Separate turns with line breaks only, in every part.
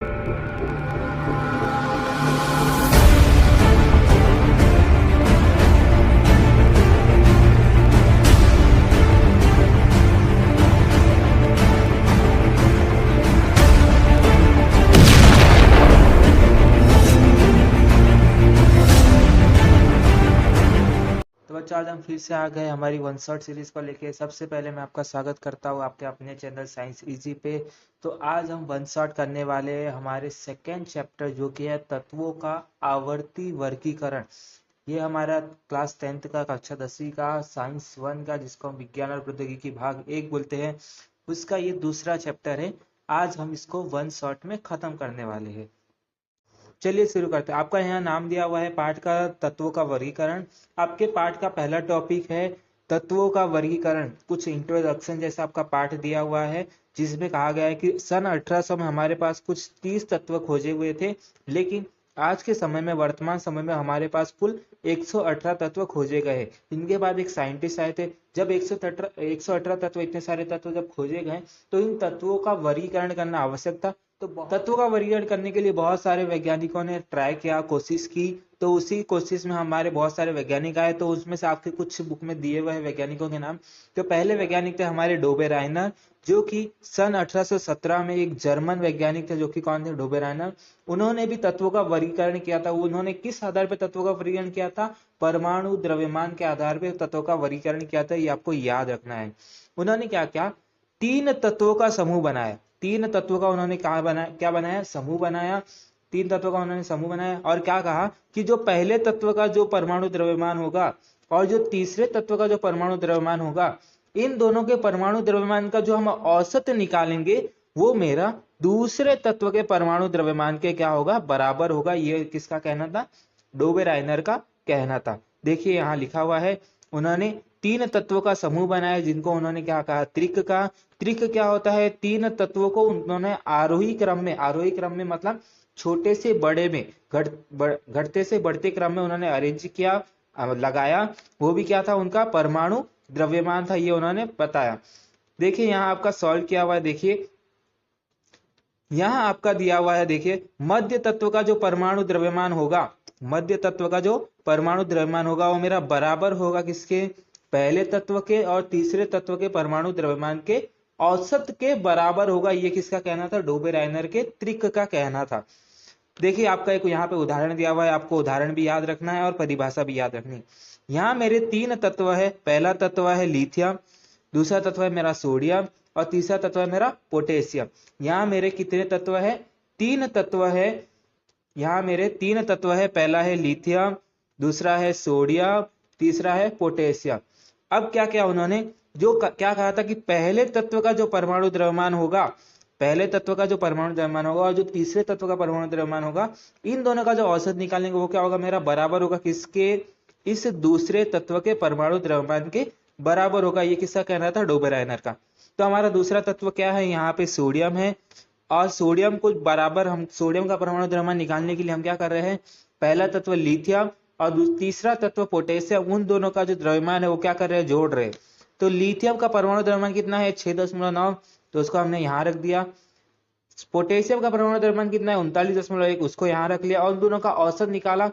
तो बच्चों आज हम फिर से आ गए हमारी वन शॉट सीरीज को लेके। सबसे पहले मैं आपका स्वागत करता हूँ आपके अपने चैनल साइंस इजी पे। तो आज हम वन शॉट करने वाले हैं हमारे सेकेंड चैप्टर जो कि है तत्वों का आवर्ती वर्गीकरण। ये हमारा क्लास 10th का कक्षा 10वीं का साइंस 1 का, जिसको हम विज्ञान और प्रौद्योगिकी भाग 1 बोलते हैं, उसका ये दूसरा चैप्टर है। आज हम इसको वन शॉट में खत्म करने वाले हैं। चलिए शुरू करते हैं। आपका यहाँ नाम दिया हुआ है पाठ का तत्वों का वर्गीकरण। आपके पाठ का पहला टॉपिक है तत्वों का वर्गीकरण। कुछ इंट्रोडक्शन जैसा आपका पाठ दिया हुआ है, जिसमें कहा गया है कि सन 1800 में हमारे पास कुछ 30 तत्व खोजे हुए थे, लेकिन आज के समय में, वर्तमान समय में हमारे पास कुल 118 तत्व खोजे गए। इनके बाद एक साइंटिस्ट आए थे। जब 118 तत्व, इतने सारे तत्व जब खोजे गए तो इन तत्वों का वर्गीकरण करना आवश्यक था। तो तत्वों का वर्गीकरण करने के लिए बहुत सारे वैज्ञानिकों ने ट्राई किया, कोशिश की। तो उसी कोशिश में हमारे बहुत सारे वैज्ञानिक आए। तो उसमें से आपके कुछ बुक में दिए हुए हैं वैज्ञानिकों के नाम। तो पहले वैज्ञानिक थे हमारे डोबेराइनर, जो कि सन 1817 में एक जर्मन वैज्ञानिक थे, जो कि कौन थे? डोबेराइनर। उन्होंने भी तत्वों का वर्गीकरण किया था। उन्होंने किस आधार पर तत्वों का वर्गीकरण किया था? परमाणु द्रव्यमान के आधार पर तत्वों का वर्गीकरण किया था। ये आपको याद रखना है। उन्होंने क्या किया? 3 तत्वों का समूह बनाया। 3 तत्वों का उन्होंने क्या बनाया? समूह बनाया। 3 तत्वों का उन्होंने समूह बनाया और क्या कहा कि जो पहले तत्व का जो परमाणु द्रव्यमान होगा और जो तीसरे तत्व का जो परमाणु द्रव्यमान होगा, इन दोनों के परमाणु द्रव्यमान का जो हम औसत निकालेंगे, वो मेरा दूसरे तत्व के परमाणु द्रव्यमान के क्या होगा? बराबर होगा। ये किसका कहना था? डोबेराइनर का कहना था। देखिए यहाँ लिखा हुआ है, उन्होंने 3 तत्वों का समूह बनाया, जिनको उन्होंने क्या कहा? त्रिक का। त्रिक क्या होता है? 3 तत्वों को उन्होंने आरोही क्रम में मतलब छोटे से बड़े में, घटते से बढ़ते क्रम में उन्होंने अरेंज किया, लगाया। वो भी क्या था? उनका परमाणु द्रव्यमान था, ये उन्होंने बताया। देखिए यहाँ आपका सॉल्व किया हुआ है। देखिए यहाँ आपका दिया हुआ है, देखिए मध्य तत्व का जो परमाणु द्रव्यमान होगा, मध्य तत्व का जो परमाणु द्रव्यमान होगा, वो मेरा बराबर होगा किसके? पहले तत्व के और तीसरे तत्व के परमाणु द्रव्यमान के औसत के बराबर होगा। ये किसका कहना था? डोबेराइनर के त्रिक का कहना था। देखिए आपका एक यहाँ पे उदाहरण दिया हुआ है, आपको उदाहरण भी याद रखना है और परिभाषा भी याद रखनी है। यहाँ मेरे 3 तत्व है। पहला तत्व है लिथियम, दूसरा तत्व है मेरा सोडियम और तीसरा तत्व है मेरा पोटेशियम। यहाँ मेरे कितने तत्व है? 3 तत्व है। यहाँ मेरे 3 तत्व है। पहला है लिथियम, दूसरा है सोडियम, तीसरा है पोटेशियम। अब क्या क्या उन्होंने क्या कहा था कि पहले तत्व का जो परमाणु द्रव्यमान होगा, पहले तत्व का जो परमाणु द्रव्यमान होगा और जो तीसरे तत्व का परमाणु द्रव्यमान होगा, इन दोनों का जो औसत निकालेंगे वो क्या होगा? मेरा बराबर होगा किसके? इस दूसरे तत्व के परमाणु द्रव्यमान के बराबर होगा। ये किसका कहना था? डोबेराइनर का। तो हमारा दूसरा तत्व क्या है? यहाँ पे सोडियम है और सोडियम को बराबर, हम सोडियम का परमाणु द्रव्यमान निकालने के लिए हम क्या कर रहे हैं? पहला तत्व लिथियम और तीसरा तत्व पोटेशियम, उन दोनों का जो द्रव्यमान है वो क्या कर रहे हैं? जोड़ रहे हैं। तो लिथियम का परमाणु द्रव्यमान कितना है? 6.9, तो उसको हमने यहाँ रख दिया। पोटेशियम का परमाणु द्रव्यमान कितना है? 39.1, उसको यहाँ रख लिया। और दोनों का औसत निकाला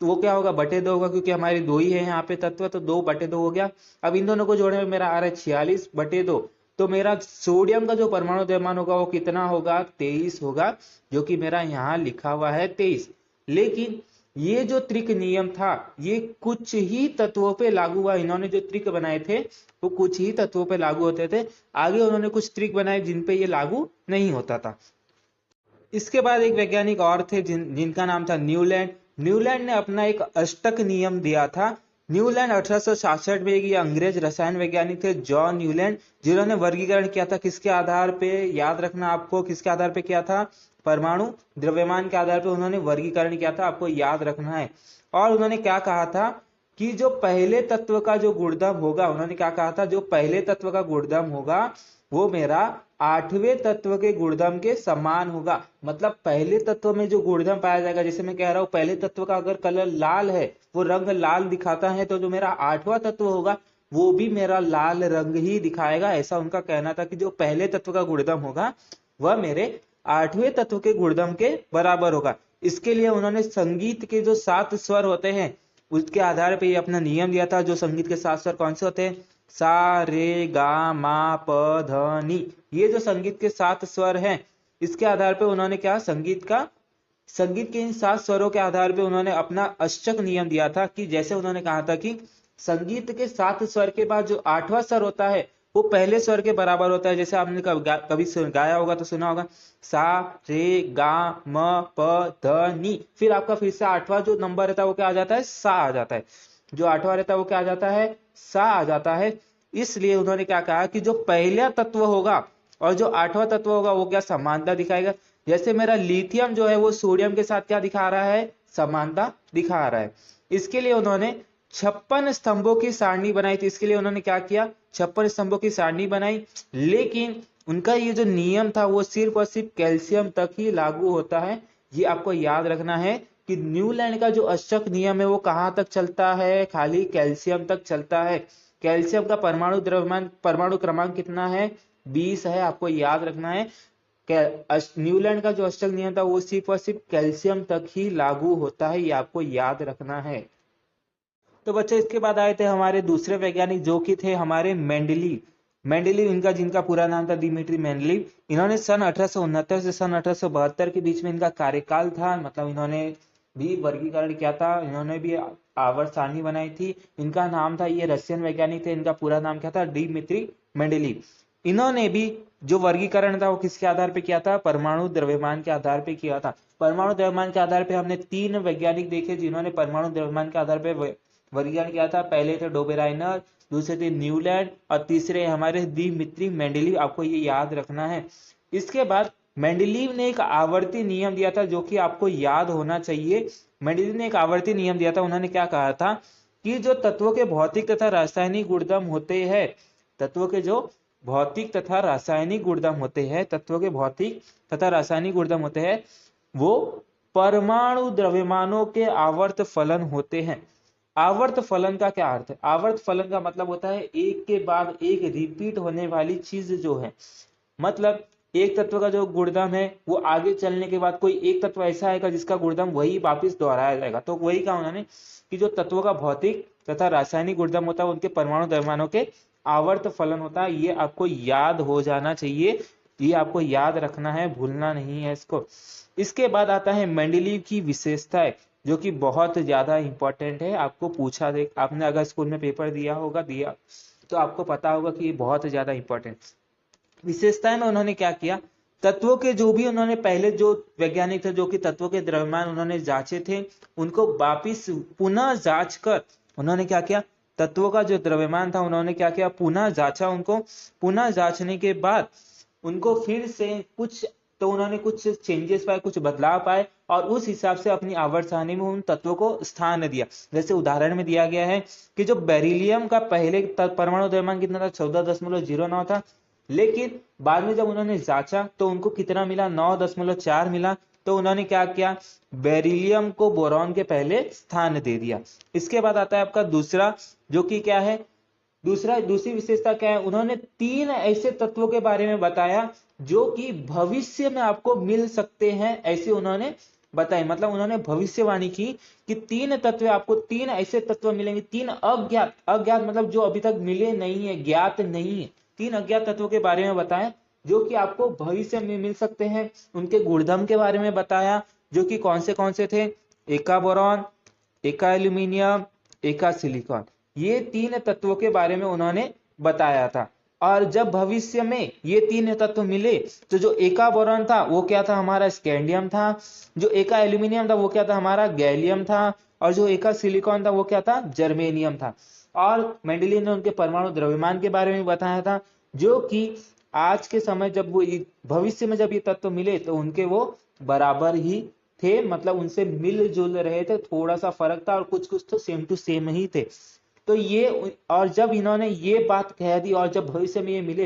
तो वो क्या होगा? बटे 2 होगा, क्योंकि हमारे 2 ही है यहाँ पे तत्व, तो 2/2 हो गया। अब इन दोनों को जोड़ने में मेरा आ रहा है 46/2। तो मेरा सोडियम का जो परमाणु द्रव्यमान होगा वो कितना होगा? 23 होगा, जो कि मेरा यहाँ लिखा हुआ है 23। लेकिन ये जो त्रिक नियम था, ये कुछ ही तत्वों पे लागू हुआ। इन्होंने जो त्रिक बनाए थे वो कुछ ही तत्वों पे लागू होते थे। आगे उन्होंने कुछ त्रिक बनाए जिन पे ये लागू नहीं होता था। इसके बाद एक वैज्ञानिक और थे जिनका नाम था न्यूलैंड। न्यूलैंड ने अपना एक अष्टक नियम दिया था। न्यूलैंड 1866 में ये अंग्रेज रसायन वैज्ञानिक थे, जॉन न्यूलैंड, जिन्होंने वर्गीकरण किया था किसके आधार पे? याद रखना आपको, किसके आधार पे किया था? परमाणु द्रव्यमान के आधार पे उन्होंने वर्गीकरण किया था, आपको याद रखना है। और उन्होंने क्या कहा था कि जो पहले तत्व का जो गुणधर्म होगा, उन्होंने क्या कहा था? जो पहले तत्व का गुणधर्म होगा वो मेरा 8वें तत्व के गुणधर्म के समान होगा। मतलब पहले तत्व में जो गुणधर्म पाया जाएगा, जैसे मैं कह रहा हूं पहले तत्व का अगर कलर लाल है, वो रंग लाल दिखाता है, तो जो मेरा 8वां तत्व होगा वो भी मेरा लाल रंग ही दिखाएगा। ऐसा उनका कहना था कि जो पहले तत्व का गुणधर्म होगा वह मेरे 8वें तत्व के गुणधर्म के बराबर होगा। इसके लिए उन्होंने संगीत के जो 7 स्वर होते हैं उसके आधार पर ये अपना नियम दिया था। जो संगीत के 7 स्वर कौन से होते हैं? सा रे गा मा प ध नी। ये जो संगीत के 7 स्वर हैं इसके आधार पर उन्होंने क्या संगीत के इन 7 स्वरों के आधार पर उन्होंने अपना अष्टक नियम दिया था कि जैसे उन्होंने कहा था कि संगीत के 7 स्वर के बाद जो 8वां स्वर होता है वो पहले स्वर के बराबर होता है। जैसे आपने कभी गाया होगा तो सुना होगा सा रे गा म प ध नी। फिर आपका फिर से 8वां जो नंबर रहता है वो क्या आ जाता है? सा आ जाता है। जो 8वां रहता है वो क्या आ जाता है? सा आ जाता है। इसलिए उन्होंने क्या कहा कि जो पहला तत्व होगा और जो 8वां तत्व होगा वो क्या समानता दिखाएगा। जैसे मेरा लिथियम जो है वो सोडियम के साथ क्या दिखा रहा है? समानता दिखा रहा है। इसके लिए उन्होंने 56 स्तंभों की सारणी बनाई थी। इसके लिए उन्होंने क्या किया? 56 स्तंभों की सारणी बनाई। लेकिन उनका ये जो नियम था वो सिर्फ और सिर्फ कैल्शियम तक ही लागू होता है। ये आपको याद रखना है कि न्यूलैंड का जो अष्टक नियम है वो कहां तक चलता है? खाली कैल्शियम तक चलता है। कैल्शियम का परमाणु द्रव्यमान परमाणु क्रमांक कितना है? 20 है। आपको याद रखना है न्यूलैंड का जो अष्टक नियम था वो सिर्फ और सिर्फ कैल्शियम तक ही लागू होता है। ये आपको याद रखना है। तो बच्चों इसके बाद आए थे हमारे दूसरे वैज्ञानिक जो कि थे हमारे मेंडलीव इनका जिनका पूरा नाम था दिमित्री मेंडलीव। इन्होंने सन 1869 से सन 1872 के बीच में इनका कार्यकाल था। मतलब इन्होंने भी वर्गीकरण किया था। इन्होंने भी आवर्त सारणी बनाई थी। इनका नाम था, ये रशियन वैज्ञानिक थे, इनका पूरा नाम क्या था? Dmitry Mendeleev. इन्होंने भी जो वर्गीकरण था वो किसके आधार पे किया था? परमाणु द्रव्यमान के आधार पे किया था। परमाणु द्रव्यमान के आधार पे हमने 3 वैज्ञानिक देखे जिन्होंने परमाणु द्रव्यमान के आधार पे वर्गीकरण किया था। पहले थे डोबेराइनर, दूसरे थे न्यूलैंड और तीसरे हमारे दिमित्री मेंडलीव। आपको ये याद रखना है। इसके बाद मेंडलीव ने एक आवर्ती नियम दिया था जो कि आपको याद होना चाहिए। मेंडलीव ने एक आवर्ती नियम दिया था। उन्होंने क्या कहा था कि जो तत्वों के भौतिक तथा रासायनिक गुणधर्म होते हैं, तत्वों के जो भौतिक तथा रासायनिक गुणधर्म होते हैं, तत्वों के भौतिक तथा रासायनिक गुणधर्म होते हैं, वो परमाणु द्रव्यमानों के आवर्त फलन होते हैं। आवर्त फलन का क्या अर्थ है? आवर्त फलन का मतलब होता है एक के बाद एक रिपीट होने वाली चीज जो है। मतलब एक तत्व का जो गुणधर्म है वो आगे चलने के बाद कोई एक तत्व ऐसा आएगा जिसका गुणधर्म वही वापिस दोहराया जाएगा। तो वही कहा उन्होंने कि जो तत्वों का भौतिक तथा रासायनिक गुणधर्म होता है उनके परमाणु द्रव्यमानों के आवर्त फलन होता है। ये आपको याद हो जाना चाहिए। ये आपको याद रखना है, भूलना नहीं है इसको। इसके बाद आता है मेंडलीव की विशेषताएं जो कि बहुत ज्यादा इंपॉर्टेंट है। आपको पूछा दे, आपने अगर स्कूल में पेपर दिया तो आपको पता होगा कि ये बहुत ज्यादा इंपॉर्टेंट विशेषताएं में उन्होंने क्या किया? तत्वों के जो भी उन्होंने पहले जो वैज्ञानिक थे जो कि तत्वों के द्रव्यमान उन्होंने जांचे थे उनको वापिस पुनः जांच कर उन्होंने क्या किया? तत्वों का जो द्रव्यमान था उन्होंने क्या किया? पुनः जांचा। उनको पुनः जांचने के बाद उनको फिर से उन्होंने कुछ चेंजेस पाए, कुछ बदलाव पाए और उस हिसाब से अपनी आवर्त सारणी में उन तत्वों को स्थान दिया। जैसे उदाहरण में दिया गया है कि जो बेरिलियम का पहले परमाणु द्रव्यमान कितना था? 14.09 था। लेकिन बाद में जब उन्होंने जांचा तो उनको कितना मिला? 9.4 मिला। तो उन्होंने क्या किया? बेरिलियम को बोरॉन के पहले स्थान दे दिया। इसके बाद आता है आपका दूसरा, जो कि क्या है? दूसरी विशेषता क्या है? उन्होंने 3 ऐसे तत्वों के बारे में बताया जो कि भविष्य में आपको मिल सकते हैं, ऐसे उन्होंने बताई। मतलब उन्होंने भविष्यवाणी की कि 3 तत्व आपको 3 ऐसे तत्व मिलेंगे, 3 अज्ञात मतलब जो अभी तक मिले नहीं है, ज्ञात नहीं है, 3 अज्ञात तत्वों के बारे में बताया जो कि आपको भविष्य में मिल सकते हैं। उनके गुणधर्म के बारे में बताया जो कि कौन से थे? एका बोरॉन, एका एल्यूमिनियम, एका सिलिकॉन। ये 3 तत्वों के बारे में उन्होंने बताया था। और जब भविष्य में ये 3 तत्व मिले तो जो एका बोरॉन था वो क्या था? हमारा स्कैंडियम था। जो एका एल्यूमिनियम था वो क्या था? हमारा गैलियम था। और जो एका सिलिकॉन था वो क्या था? जर्मेनियम था। और मेंडलीव ने उनके परमाणु द्रव्यमान के बारे में बताया था जो कि आज के समय जब वो भविष्य में जब ये तत्व मिले तो उनके वो बराबर ही थे। मतलब उनसे मिलजुल रहे थे, थोड़ा सा फर्क था और कुछ तो सेम टू सेम ही थे। तो ये, और जब इन्होंने ये बात कह दी और जब भविष्य में ये मिले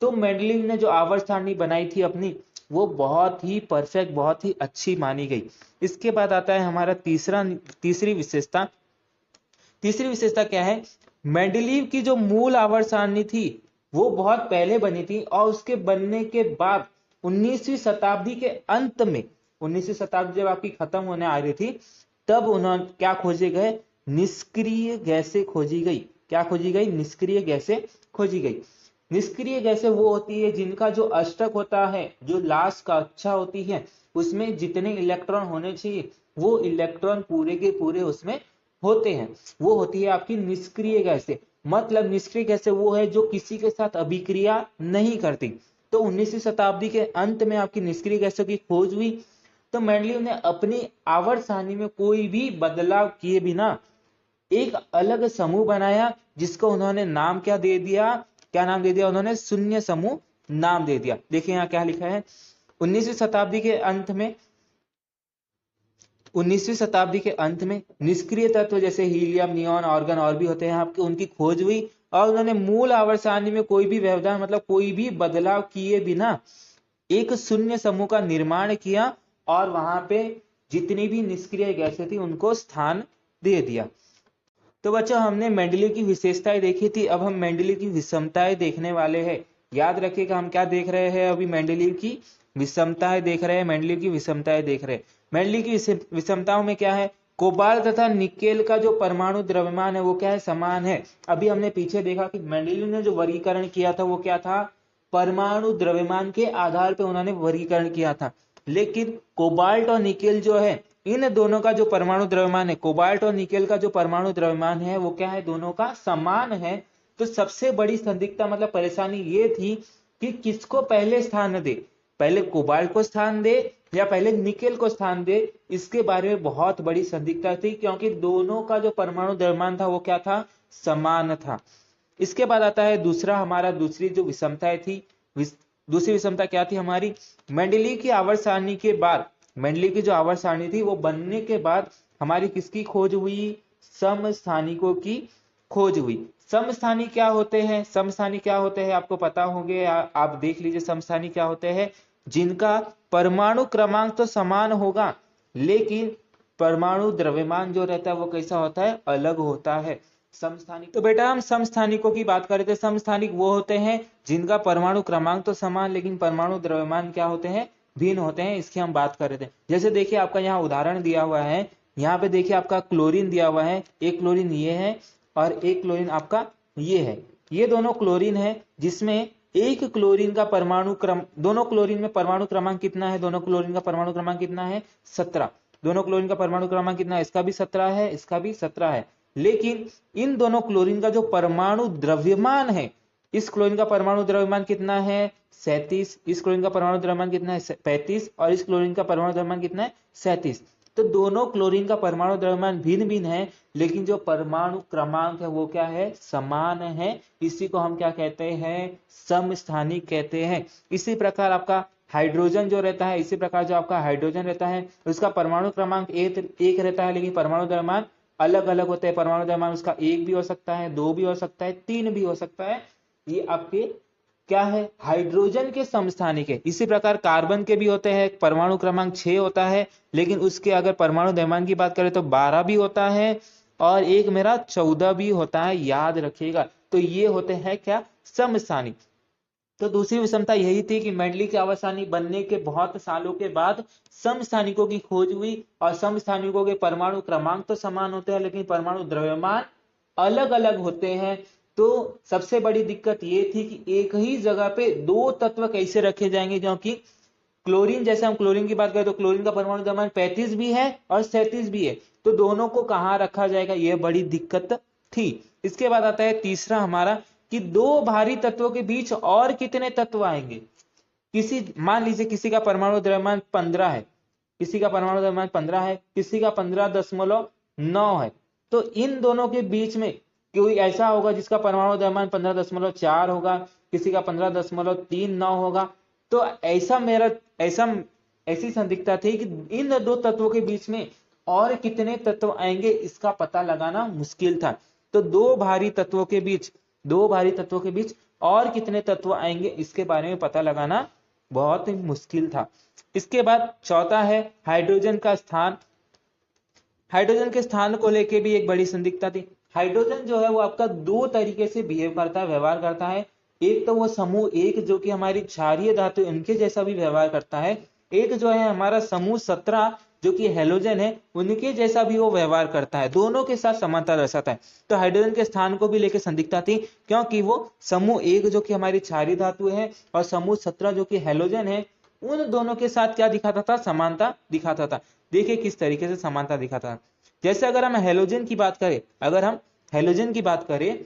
तो मेंडलीव ने जो आवर्त सारणी बनाई थी अपनी वो बहुत ही परफेक्ट, बहुत ही अच्छी मानी गई। इसके बाद आता है हमारा तीसरी विशेषता। तीसरी विशेषता क्या है? मेंडलीव की जो मूल आवर्त सारणी थी वो बहुत पहले बनी थी और उसके बनने के बाद 19वीं शताब्दी के अंत में, 19वीं शताब्दी जब आपकी खत्म होने आ रही थी, तब उन्होंने क्या खोजे गए, निष्क्रिय गैसें खोजी गई। क्या खोजी गई, निष्क्रिय गैसें खोजी गई। निष्क्रिय गैसें वो होती है जिनका जो अष्टक होता है, जो लास्ट कक्षा होती है, उसमें जितने इलेक्ट्रॉन होने चाहिए वो इलेक्ट्रॉन पूरे के पूरे उसमें होते हैं, वो होती है आपकी निष्क्रिय गैसें। मतलब निष्क्रिय गैसें वो है जो किसी के साथ अभिक्रिया नहीं करती। तो 19वीं शताब्दी के अंत में आपकी निष्क्रिय गैसों की खोज हुई। तो मेंडलीव ने अपनी आवर्त सारणी में कोई भी बदलाव किए बिना एक अलग समूह बनाया, जिसको उन्होंने नाम क्या दे दिया, क्या नाम दे दिया उन्होंने, शून्य समूह नाम दे दिया। देखिए यहाँ क्या लिखा है, 19वीं शताब्दी के अंत में, 19वीं शताब्दी के अंत में निष्क्रिय तत्व जैसे हीलियम, नियॉन, आर्गन और भी होते हैं आपके, उनकी खोज हुई और उन्होंने मूल आवर्त सारणी में कोई भी व्यवधान मतलब कोई भी बदलाव किए बिना एक शून्य समूह का निर्माण किया और वहां पे जितनी भी निष्क्रिय गैसें थी उनको स्थान दे दिया। तो बच्चों हमने मेंडलीव की विशेषताएं देखी थी, अब हम मेंडलीव की विषमताएं देखने वाले हैं। याद रखिएगा हम क्या देख रहे हैं, अभी मेंडलीव की विषमताएं देख रहे हैं, मेंडलीव की विषमताएं देख रहे हैं। मेंडलीव की विषमताओं में क्या है, कोबाल्ट तथा निकेल का जो परमाणु द्रव्यमान है वो क्या है, समान है। अभी हमने पीछे देखा कि मेंडलीव ने जो वर्गीकरण किया था वो क्या था, परमाणु द्रव्यमान के आधार पर उन्होंने वर्गीकरण किया था। लेकिन कोबाल्ट और निकेल जो है, इन दोनों का जो परमाणु द्रव्यमान है, कोबाल्ट और निकेल का जो परमाणु द्रव्यमान है वो क्या है, दोनों का समान है। तो सबसे बड़ी संदिग्धता मतलब परेशानी ये थी कि किसको पहले स्थान दे, पहले कोबाल्ट को स्थान दे या पहले निकेल को स्थान दे, इसके बारे में बहुत बड़ी संदिग्धता थी, क्योंकि दोनों का जो परमाणु द्रव्यमान था वो क्या था, समान था। इसके बाद आता है दूसरा हमारा, दूसरी जो विषमताएं थी, दूसरी विषमता क्या थी हमारी, मेंडलीव की आवर्त सारणी के बाद, मेंडलीव की जो आवर्त सारणी थी वो बनने के बाद हमारी किसकी खोज हुई, समस्थानिकों की खोज हुई। समस्थानिक क्या होते हैं, समस्थानिक क्या होते हैं आपको पता होंगे, आप देख लीजिए समस्थानिक क्या होते हैं, जिनका परमाणु क्रमांक तो समान होगा लेकिन परमाणु द्रव्यमान जो रहता है वो कैसा होता है, अलग होता है। समस्थानिक, तो बेटा हम समस्थानिकों की बात करें तो समस्थानिक वो होते हैं जिनका परमाणु क्रमांक तो समान लेकिन परमाणु द्रव्यमान क्या होते हैं, भिन्न होते हैं। इसकी हम बात कर रहे थे। जैसे देखिए आपका यहाँ उदाहरण दिया हुआ है, यहाँ पे देखिए आपका क्लोरीन दिया हुआ है, एक क्लोरीन ये है और एक क्लोरीन आपका ये है, ये दोनों क्लोरीन है, जिसमें एक क्लोरीन का परमाणु क्रम, दोनों क्लोरीन में परमाणु क्रमांक कितना है, दोनों क्लोरीन का परमाणु क्रमांक कितना है, 17। दोनों क्लोरीन का परमाणु क्रमांक कितना है, इसका भी 17 है, इसका भी 17 है। लेकिन इन दोनों क्लोरीन का जो परमाणु द्रव्यमान है, इस क्लोरीन का परमाणु द्रव्यमान कितना है, 37, इस क्लोरीन का परमाणु द्रव्यमान कितना है, 35, और इस क्लोरीन का परमाणु द्रव्यमान कितना है, 37। तो दोनों क्लोरीन का परमाणु द्रव्यमान भिन्न भिन्न है लेकिन जो परमाणु क्रमांक है वो क्या है, समान है। इसी को हम क्या कहते हैं, समस्थानिक कहते हैं। इसी प्रकार आपका हाइड्रोजन जो रहता है, इसी प्रकार जो आपका हाइड्रोजन रहता है उसका परमाणु क्रमांक एक रहता है लेकिन परमाणु द्रव्यमान अलग अलग होते हैं। परमाणु द्रव्यमान उसका 1 भी हो सकता है, 2 भी हो सकता है, 3 भी हो सकता है। ये आपके क्या है, हाइड्रोजन के समस्थानिक है। इसी प्रकार कार्बन के भी होते हैं, परमाणु क्रमांक 6 होता है लेकिन उसके अगर परमाणु द्रव्यमान की बात करें तो 12 भी होता है और एक मेरा 14 भी होता है, याद रखिएगा। तो ये होते हैं क्या, समस्थानिक। तो दूसरी विषमता यही थी कि मेंडलीव की आवर्त सारणी बनने के बहुत सालों के बाद समस्थानिकों की खोज हुई और समस्थानिकों के परमाणु क्रमांक तो समान होते हैं लेकिन परमाणु द्रव्यमान अलग अलग होते हैं। तो सबसे बड़ी दिक्कत ये थी कि एक ही जगह पे दो तत्व कैसे रखे जाएंगे, क्योंकि क्लोरीन, जैसे हम क्लोरीन की बात करें तो क्लोरीन का परमाणु द्रव्यमान 35 भी है और 37 भी है, तो दोनों को कहां रखा जाएगा, यह बड़ी दिक्कत थी। इसके बाद आता है तीसरा हमारा कि दो भारी तत्वों के बीच और कितने तत्व आएंगे। किसी, मान लीजिए किसी का परमाणु द्रव्यमान 15 है, किसी का परमाणु द्रव्यमान 15 है, किसी का 15.9 है, तो इन दोनों के बीच में कोई ऐसा होगा जिसका परमाणु द्रव्यमान 15.4 होगा, किसी का 15.39 होगा। तो ऐसी संदिग्धता थी कि इन दो तत्वों के बीच में और कितने तत्व आएंगे इसका पता लगाना मुश्किल था। तो दो भारी तत्वों के बीच और कितने तत्व आएंगे इसके बारे में पता लगाना बहुत ही मुश्किल था। इसके बाद चौथा है हाइड्रोजन का स्थान। हाइड्रोजन के स्थान को लेके भी एक बड़ी संदिग्धता थी। हाइड्रोजन जो है वो आपका दो तरीके से बिहेव करता है, व्यवहार करता है। एक तो वो समूह एक जो कि हमारी क्षारीय धातु उनके जैसा भी व्यवहार करता है, एक जो है हमारा समूह 17 जो कि हेलोजन है उनके जैसा भी वो व्यवहार करता है, दोनों के साथ समानता दर्शाता है। तो हाइड्रोजन के स्थान को भी लेकर संदिग्धता थी, क्योंकि वो समूह एक जो कि हमारी क्षारीय धातु है और समूह 17 जो कि हेलोजन है, उन दोनों के साथ क्या दिखाता था, समानता दिखाता था। देखिए किस तरीके से समानता दिखाता था। जैसे अगर हम हेलोजन की बात करें, अगर हम हेलोजन की बात करें,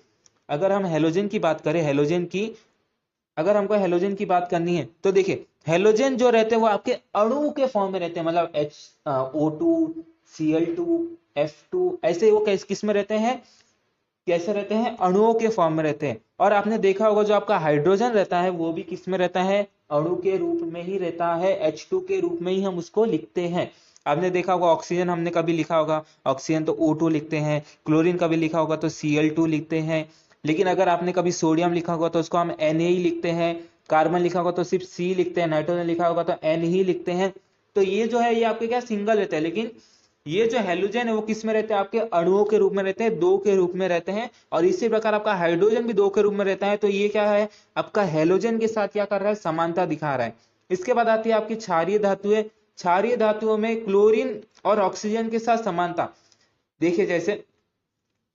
अगर हम हेलोजन की बात करें, हेलोजन की अगर हमको हेलोजन की बात करनी है तो देखिए हेलोजन जो रहते हैं वो आपके अणु के फॉर्म में रहते हैं, मतलब O2 Cl2 F2 ऐसे वो किस में रहते हैं, कैसे रहते हैं, अणुओं के फॉर्म में रहते हैं। और आपने देखा होगा जो आपका हाइड्रोजन रहता है वो भी किस में रहता है, अणु के रूप में ही रहता है, H2 के रूप में ही हम उसको लिखते हैं। आपने देखा होगा ऑक्सीजन हमने कभी लिखा होगा, ऑक्सीजन तो O2 लिखते हैं, क्लोरीन कभी लिखा होगा तो Cl2 लिखते हैं। लेकिन अगर आपने कभी सोडियम लिखा होगा तो उसको हम Na ही लिखते हैं, कार्बन लिखा होगा तो सिर्फ C लिखते हैं, नाइट्रोजन लिखा होगा तो N ही लिखते हैं। तो ये जो है ये आपके क्या सिंगल रहते हैं, लेकिन ये जो हेलोजन है वो किस में रहते हैं, आपके अणुओं के रूप में रहते हैं, दो के रूप में रहते हैं। और इसी प्रकार आपका हाइड्रोजन भी दो के रूप में रहता है। तो ये क्या है, आपका हेलोजन के साथ क्या कर रहा है, समानता दिखा रहा है। इसके बाद आती है आपकी क्षारीय धातुएं। क्षारीय धातुओं में क्लोरीन और ऑक्सीजन के साथ समानता देखिए, जैसे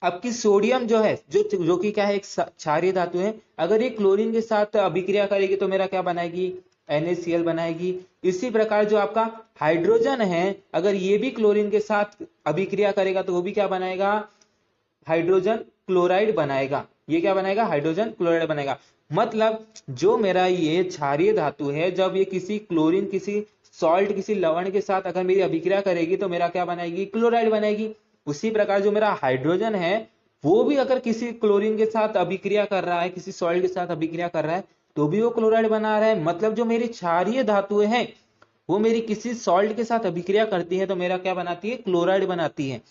आपकी सोडियम जो है जो कि क्या है, एक क्षारीय धातु है, अगर ये क्लोरीन के साथ अभिक्रिया करेगी तो मेरा क्या बनाएगी, NaCl बनाएगी। इसी प्रकार जो आपका हाइड्रोजन है, अगर ये भी क्लोरीन के साथ अभिक्रिया करेगा तो वो भी क्या बनाएगा, हाइड्रोजन क्लोराइड बनाएगा। ये क्या बनाएगा, हाइड्रोजन क्लोराइड बनाएगा। मतलब जो मेरा ये क्षारीय धातु है, जब ये किसी क्लोरीन, किसी सॉल्ट, किसी लवण के साथ अगर मेरी अभिक्रिया करेगी तो मेरा क्या बनाएगी, क्लोराइड बनाएगी। उसी प्रकार जो मेरा हाइड्रोजन है वो भी अगर किसी क्लोरीन के साथ अभिक्रिया कर रहा है, किसी सॉल्ट के साथ अभिक्रिया कर रहा है तो भी वो क्लोराइड बना रहा है। मतलब जो मेरी क्षारीय धातुएं हैं वो मेरी किसी सॉल्ट के साथ अभिक्रिया करती है तो मेरा क्या बनाती है, क्लोराइड बनाती है।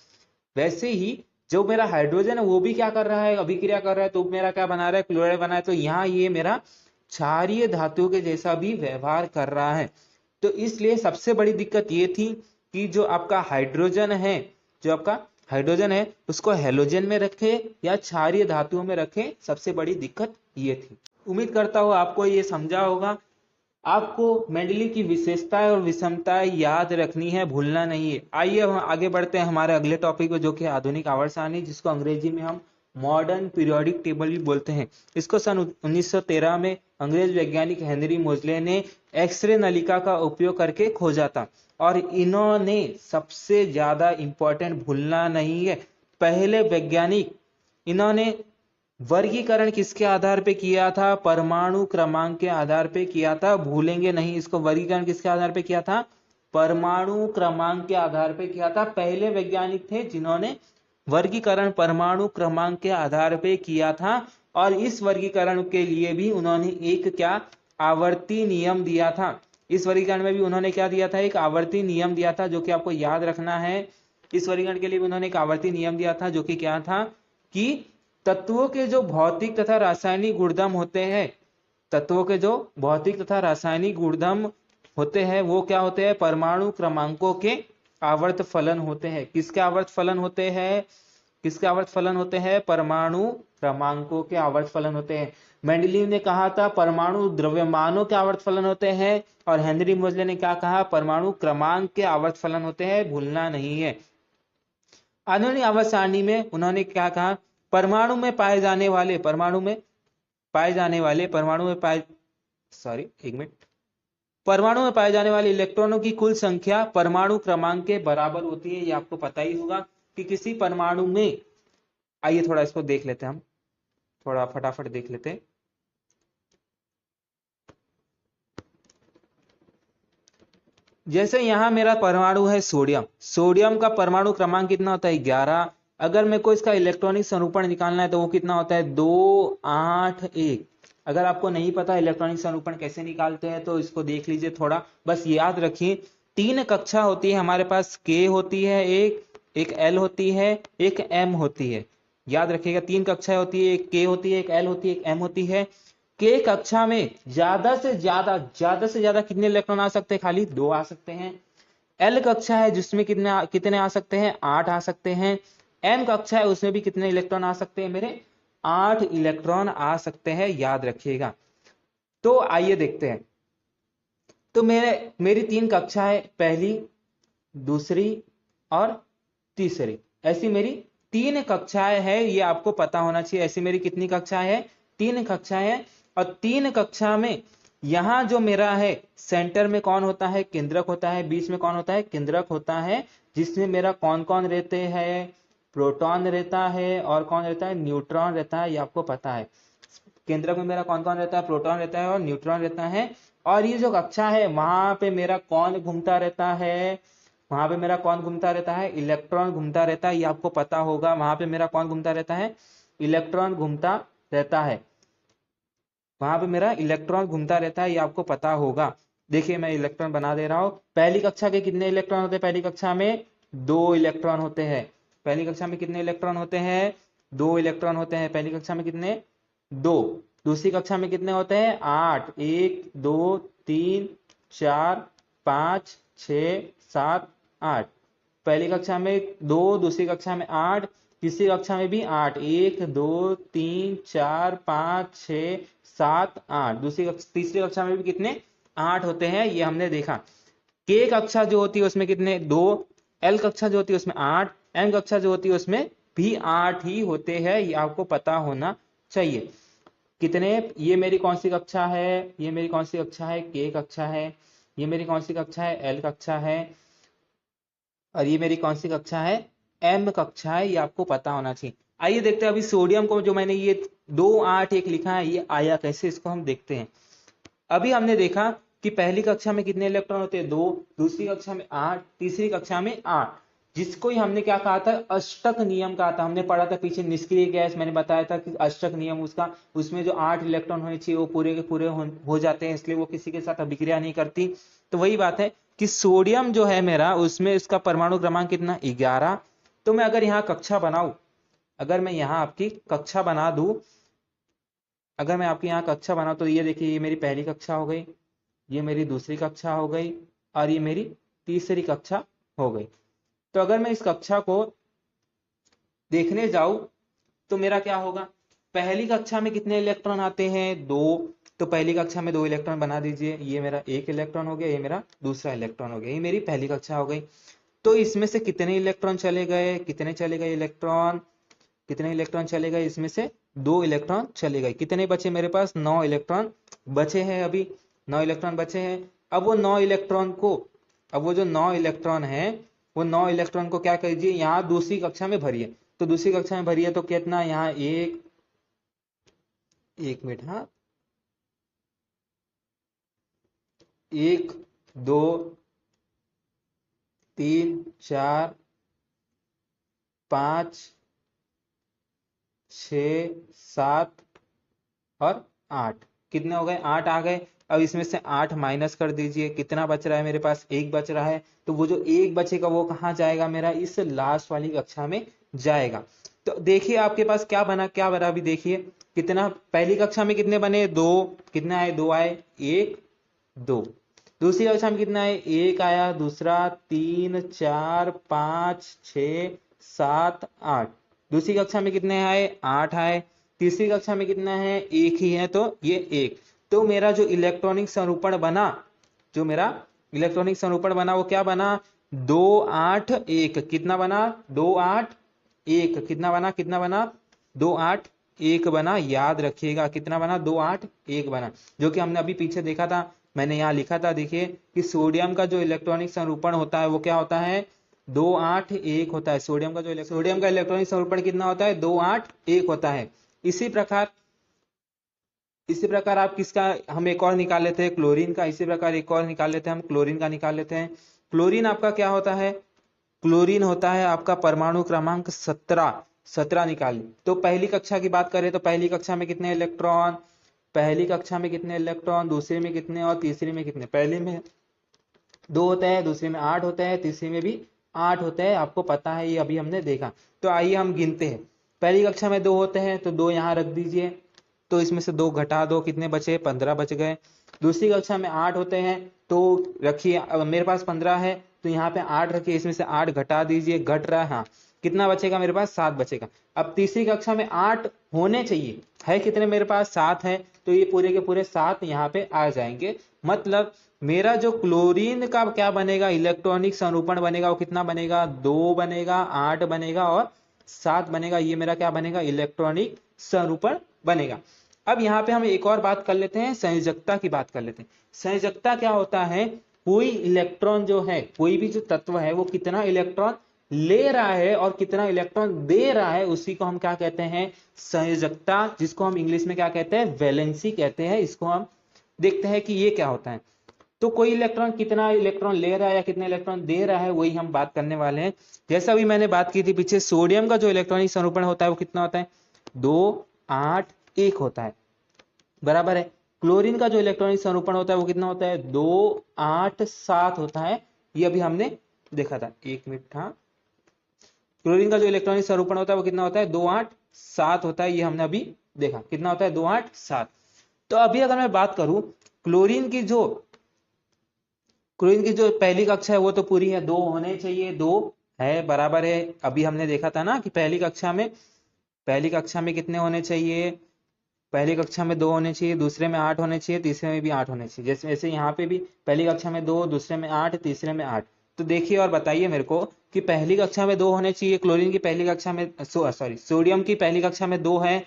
वैसे ही जो मेरा हाइड्रोजन है वो भी क्या कर रहा है, अभिक्रिया कर रहा है तो मेरा क्या बना रहा है, क्लोराइड बना है। तो यहाँ ये मेरा क्षारीय धातु के जैसा भी व्यवहार कर रहा है। तो इसलिए सबसे बड़ी दिक्कत ये थी कि जो आपका हाइड्रोजन है, जो आपका हाइड्रोजन है उसको हेलोजन में रखे या क्षारीय धातुओं में रखे, सबसे बड़ी दिक्कत ये थी। उम्मीद करता हूँ आपको ये समझा होगा। आपको मेंडली की विशेषताएं और विषमताएं याद रखनी है, भूलना नहीं है। आइए हम आगे बढ़ते हैं हमारे अगले टॉपिक पे, जो कि आधुनिक आवर्त सारणी, जिसको अंग्रेजी में हम मॉडर्न पीरियोडिक टेबल भी बोलते हैं। इसको सन 1913 में अंग्रेज वैज्ञानिक हेनरी मोजले ने एक्सरे नलिका का उपयोग करके खोजा था। और इन्होंने सबसे ज्यादा इंपॉर्टेंट, भूलना नहीं है, पहले वैज्ञानिक, इन्होंने वर्गीकरण किसके आधार पे किया था, परमाणु क्रमांक के आधार पे किया था, भूलेंगे नहीं इसको। वर्गीकरण किसके आधार पे किया था, परमाणु क्रमांक के आधार पे किया था। पहले वैज्ञानिक थे जिन्होंने वर्गीकरण परमाणु क्रमांक के आधार पे किया था। और इस वर्गीकरण के लिए भी उन्होंने एक क्या, आवर्ती नियम दिया था। इस वर्गीकरण में भी उन्होंने क्या दिया था, एक आवर्ती नियम दिया था, जो कि आपको याद रखना है। इस वर्गीकरण के लिए भी उन्होंने एक आवर्ती नियम दिया था, जो कि क्या था कि तत्वों के जो भौतिक तथा रासायनिक गुणधर्म होते हैं, तत्वों के जो भौतिक तथा रासायनिक गुणधर्म होते हैं वो क्या होते हैं, परमाणु क्रमांकों के आवर्त फलन होते हैं। किसके आवर्त फलन होते हैं, किसके आवर्त फलन होते हैं, परमाणु क्रमांकों के आवर्त फलन होते हैं। मेंडलीव ने कहा था परमाणु द्रव्यमानों के आवर्त फलन होते हैं, और हेनरी मोजले ने क्या कहा, परमाणु क्रमांक के आवर्त फलन होते हैं, भूलना नहीं है। आधुनिक आवर्त सारणी में उन्होंने क्या कहा, परमाणु में पाए जाने वाले, परमाणु में पाए जाने वाले, परमाणु में पाए, सॉरी एक मिनट, परमाणु में पाए जाने वाले इलेक्ट्रॉनों की कुल संख्या परमाणु क्रमांक के बराबर होती है। ये आपको पता ही होगा कि किसी परमाणु में, आइए थोड़ा इसको देख लेते हैं, हम थोड़ा फटाफट देख लेते हैं। जैसे यहां मेरा परमाणु है सोडियम, सोडियम का परमाणु क्रमांक कितना होता है, 11। अगर मेरे को इसका इलेक्ट्रॉनिक संरूपण निकालना है तो वो कितना होता है, 2 8 1। अगर आपको नहीं पता इलेक्ट्रॉनिक संरूपण कैसे निकालते हैं तो इसको देख लीजिए थोड़ा, बस याद रखिए। 3 कक्षा होती है हमारे पास, K होती है एक L होती है, एक M होती है। याद रखिएगा 3 कक्षाएं होती है, एक K होती है, एक L होती है, एक M होती है। K कक्षा में ज्यादा से ज्यादा कितने इलेक्ट्रॉन आ सकते हैं, खाली 2 आ सकते हैं। L कक्षा है जिसमें कितने आ सकते हैं, 8 आ सकते हैं। M कक्षा है उसमें भी कितने इलेक्ट्रॉन आ सकते हैं मेरे, 8 इलेक्ट्रॉन आ सकते हैं, याद रखिएगा। तो आइए देखते हैं। तो मेरी 3 कक्षाएं, पहली, दूसरी और तीसरी, ऐसी मेरी 3 कक्षाएं हैं, ये आपको पता होना चाहिए। ऐसी मेरी कितनी कक्षाएं हैं? 3 कक्षाएं हैं। और 3 कक्षा में यहां जो मेरा है सेंटर में कौन होता है? केंद्रक होता है। बीच में कौन होता है? केंद्रक होता है, जिसमें मेरा कौन कौन रहते हैं? प्रोटॉन रहता है और कौन रहता है? न्यूट्रॉन रहता है, ये आपको पता है। केंद्रक में मेरा कौन कौन रहता है? प्रोटॉन रहता है और न्यूट्रॉन रहता है। और ये जो कक्षा है वहां पे मेरा कौन घूमता रहता है? वहां पे मेरा कौन घूमता रहता है? इलेक्ट्रॉन घूमता रहता है, ये आपको पता होगा। वहां पे मेरा कौन घूमता रहता है? इलेक्ट्रॉन घूमता रहता है। वहां पे मेरा इलेक्ट्रॉन घूमता रहता है, ये आपको पता होगा। देखिए मैं इलेक्ट्रॉन बना दे रहा हूं। पहली कक्षा के कितने इलेक्ट्रॉन होते हैं? पहली कक्षा में 2 इलेक्ट्रॉन होते हैं। पहली कक्षा में कितने इलेक्ट्रॉन होते हैं? 2 इलेक्ट्रॉन होते हैं पहली कक्षा में। कितने? 2। दूसरी कक्षा में कितने होते हैं? 8। 1 2 3 4 5 6 7 8। पहली कक्षा में 2, दूसरी कक्षा में 8, तीसरी कक्षा में भी 8। 1 2 3 4 5 6 7 8। तीसरी कक्षा में भी कितने? 8 होते हैं, ये हमने देखा। के कक्षा जो होती है उसमें कितने? 2। एल कक्षा जो होती है उसमें 8। एम कक्षा जो होती है उसमें भी 8 ही होते हैं, ये आपको पता होना चाहिए। कितने? ये मेरी कौन सी कक्षा है? ये मेरी कौन सी कक्षा है? के कक्षा है। ये मेरी कौन सी कक्षा है? एल कक्षा है। और ये मेरी कौन सी कक्षा है? एम कक्षा है, ये आपको पता होना चाहिए। आइए देखते हैं अभी सोडियम को, जो मैंने ये 2 8 1 लिखा है, ये आया कैसे, इसको हम देखते हैं। अभी हमने देखा कि पहली कक्षा में कितने इलेक्ट्रॉन होते हैं? 2। दूसरी कक्षा में 8। तीसरी कक्षा में 8, जिसको ही हमने क्या कहा था? अष्टक नियम कहा था। हमने पढ़ा था पीछे निष्क्रिय गैस, मैंने बताया था कि अष्टक नियम उसका, उसमें जो 8 इलेक्ट्रॉन होने चाहिए वो पूरे के पूरे हो जाते हैं, इसलिए वो किसी के साथ अभिक्रिया नहीं करती। तो वही बात है कि सोडियम जो है मेरा, उसमें इसका परमाणु क्रमांक कितना? 11। तो मैं अगर यहाँ कक्षा बनाऊं, अगर मैं यहाँ आपकी कक्षा बना दूं, अगर मैं आपकी यहाँ कक्षा बनाऊं, तो ये देखिए, ये मेरी पहली कक्षा हो गई, ये मेरी दूसरी कक्षा हो गई और ये मेरी तीसरी कक्षा हो गई। तो अगर मैं इस कक्षा को देखने जाऊं तो मेरा क्या होगा? पहली कक्षा में कितने इलेक्ट्रॉन आते हैं? 2। तो पहली कक्षा में 2 इलेक्ट्रॉन बना दीजिए। ये मेरा 1 इलेक्ट्रॉन हो गया, ये मेरा दूसरा इलेक्ट्रॉन हो गया, ये मेरी पहली कक्षा हो गई। तो इसमें से कितने इलेक्ट्रॉन चले गए? कितने चले गए इलेक्ट्रॉन? कितने इलेक्ट्रॉन चले गए? इसमें से 2 इलेक्ट्रॉन चले गए। कितने बचे मेरे पास? 9 इलेक्ट्रॉन बचे हैं। अभी 9 इलेक्ट्रॉन बचे हैं। अब वो 9 इलेक्ट्रॉन को, अब वो जो 9 इलेक्ट्रॉन है, वो 9 इलेक्ट्रॉन को क्या कीजिए? यहाँ दूसरी कक्षा में भरिए। तो दूसरी कक्षा में भरिए तो कितना? यहाँ 1 मिनट, हाँ, 1 2 3 4 5 6 7 और 8। कितने हो गए? 8 आ गए। अब इसमें से 8 माइनस कर दीजिए। कितना बच रहा है मेरे पास? 1 बच रहा है। तो वो जो 1 बचेगा वो कहाँ जाएगा? मेरा इस लास्ट वाली कक्षा में जाएगा। तो देखिए आपके पास क्या बना, क्या बना अभी देखिए। कितना? पहली कक्षा में कितने बने? 2। कितने आए? 2 आए। 1 2। दूसरी कक्षा में कितना है? 1 आया। दूसरा 3 4 5 6 7 8। दूसरी कक्षा में कितने आए? 8 आए। तीसरी कक्षा में कितना है? 1 ही है, तो ये 1। तो मेरा जो इलेक्ट्रॉनिक संरूपण बना, जो मेरा इलेक्ट्रॉनिक संरूपण बना, वो क्या बना? 2 8 1। कितना बना? 2 8 1। कितना बना? कितना बना? 2 8 1 बना। याद रखिएगा कितना बना? 2 8 1 बना, जो कि हमने अभी पीछे देखा था। मैंने यहाँ लिखा था, देखिए कि सोडियम का जो इलेक्ट्रॉनिक संरूपण होता है वो क्या होता है? 2 8 1 होता है। सोडियम का इलेक्ट्रॉनिक संरूपण कितना होता है? 2 8 1 होता है। इसी प्रकार आप किसका, हम एक और निकाल लेते हैं, क्लोरीन का। इसी प्रकार एक और निकाल लेते हैं, हम क्लोरीन का निकाल लेते हैं। क्लोरीन आपका क्या होता है? क्लोरीन होता है आपका परमाणु क्रमांक 17 निकाल। तो पहली कक्षा की बात करें तो पहली कक्षा में कितने इलेक्ट्रॉन? पहली कक्षा में कितने इलेक्ट्रॉन? दूसरे में कितने और तीसरी में कितने? पहले में 2 होते हैं, दूसरे में 8 होते हैं, तीसरी में भी 8 होते हैं। आपको पता है, ये अभी हमने देखा। तो आइए हम गिनते हैं। पहली कक्षा में 2 होते हैं, तो 2 यहाँ रख दीजिए। तो इसमें से 2 घटा दो, कितने बचे? 15 बच गए। दूसरी कक्षा में 8 होते हैं, तो रखिए, अब मेरे पास 15 है, तो यहाँ पे 8 रखिए, इसमें से 8 घटा दीजिए, घट रहा है, हाँ कितना बचेगा मेरे पास, 7 बचेगा। अब तीसरी कक्षा में 8 होने चाहिए, है कितने मेरे पास, 7 है, तो ये पूरे के पूरे 7 यहाँ पे आ जाएंगे। मतलब मेरा जो क्लोरीन का क्या बनेगा, इलेक्ट्रॉनिक संरूपण बनेगा, वो कितना बनेगा, 2 बनेगा, 8 बनेगा और 7 बनेगा। ये मेरा क्या बनेगा, इलेक्ट्रॉनिक संरूपण बनेगा। अब यहाँ पे हम एक और बात कर लेते हैं, संयोजकता की बात कर लेते हैं। संयोजकता क्या होता है, कोई इलेक्ट्रॉन जो है, कोई भी जो तत्व है वो कितना इलेक्ट्रॉन ले रहा है और कितना इलेक्ट्रॉन दे रहा है, उसी को हम क्या कहते हैं, संयोजकता, जिसको हम इंग्लिश में क्या कहते हैं, वैलेंसी कहते हैं। इसको हम देखते हैं कि ये क्या होता है। तो कोई इलेक्ट्रॉन कितना इलेक्ट्रॉन ले रहा है या कितने इलेक्ट्रॉन दे रहा है, वही हम बात करने वाले हैं। जैसा भी मैंने बात की थी पीछे, सोडियम का जो इलेक्ट्रॉनिक संरूपण होता है वो कितना होता है, 2 8 1 होता है, बराबर है। क्लोरीन का जो इलेक्ट्रॉनिक संरूपण होता है वो कितना होता है, 2 8 7 होता है। ये अभी हमने देखा था, एक मिनट था। क्लोरीन का जो इलेक्ट्रॉनिक संरूपण होता है वो कितना होता है, 2 8 7 होता है। ये हमने अभी देखा, कितना होता है, 2 8 7। तो अभी अगर मैं बात करूं क्लोरीन की जो पहली कक्षा है वो तो पूरी है, 2 होने चाहिए, 2 है, बराबर है। अभी हमने देखा था ना कि पहली कक्षा में कितने होने चाहिए, पहली कक्षा में 2 होने चाहिए, दूसरे में 8 होने चाहिए, तीसरे में भी 8 होने चाहिए। जैसे वैसे यहाँ पे भी पहली कक्षा में 2, दूसरे में 8, तीसरे में 8। तो देखिए और बताइए मेरे को कि पहली कक्षा में 2 होने चाहिए, क्लोरीन की पहली कक्षा में सोडियम की पहली कक्षा में 2 है,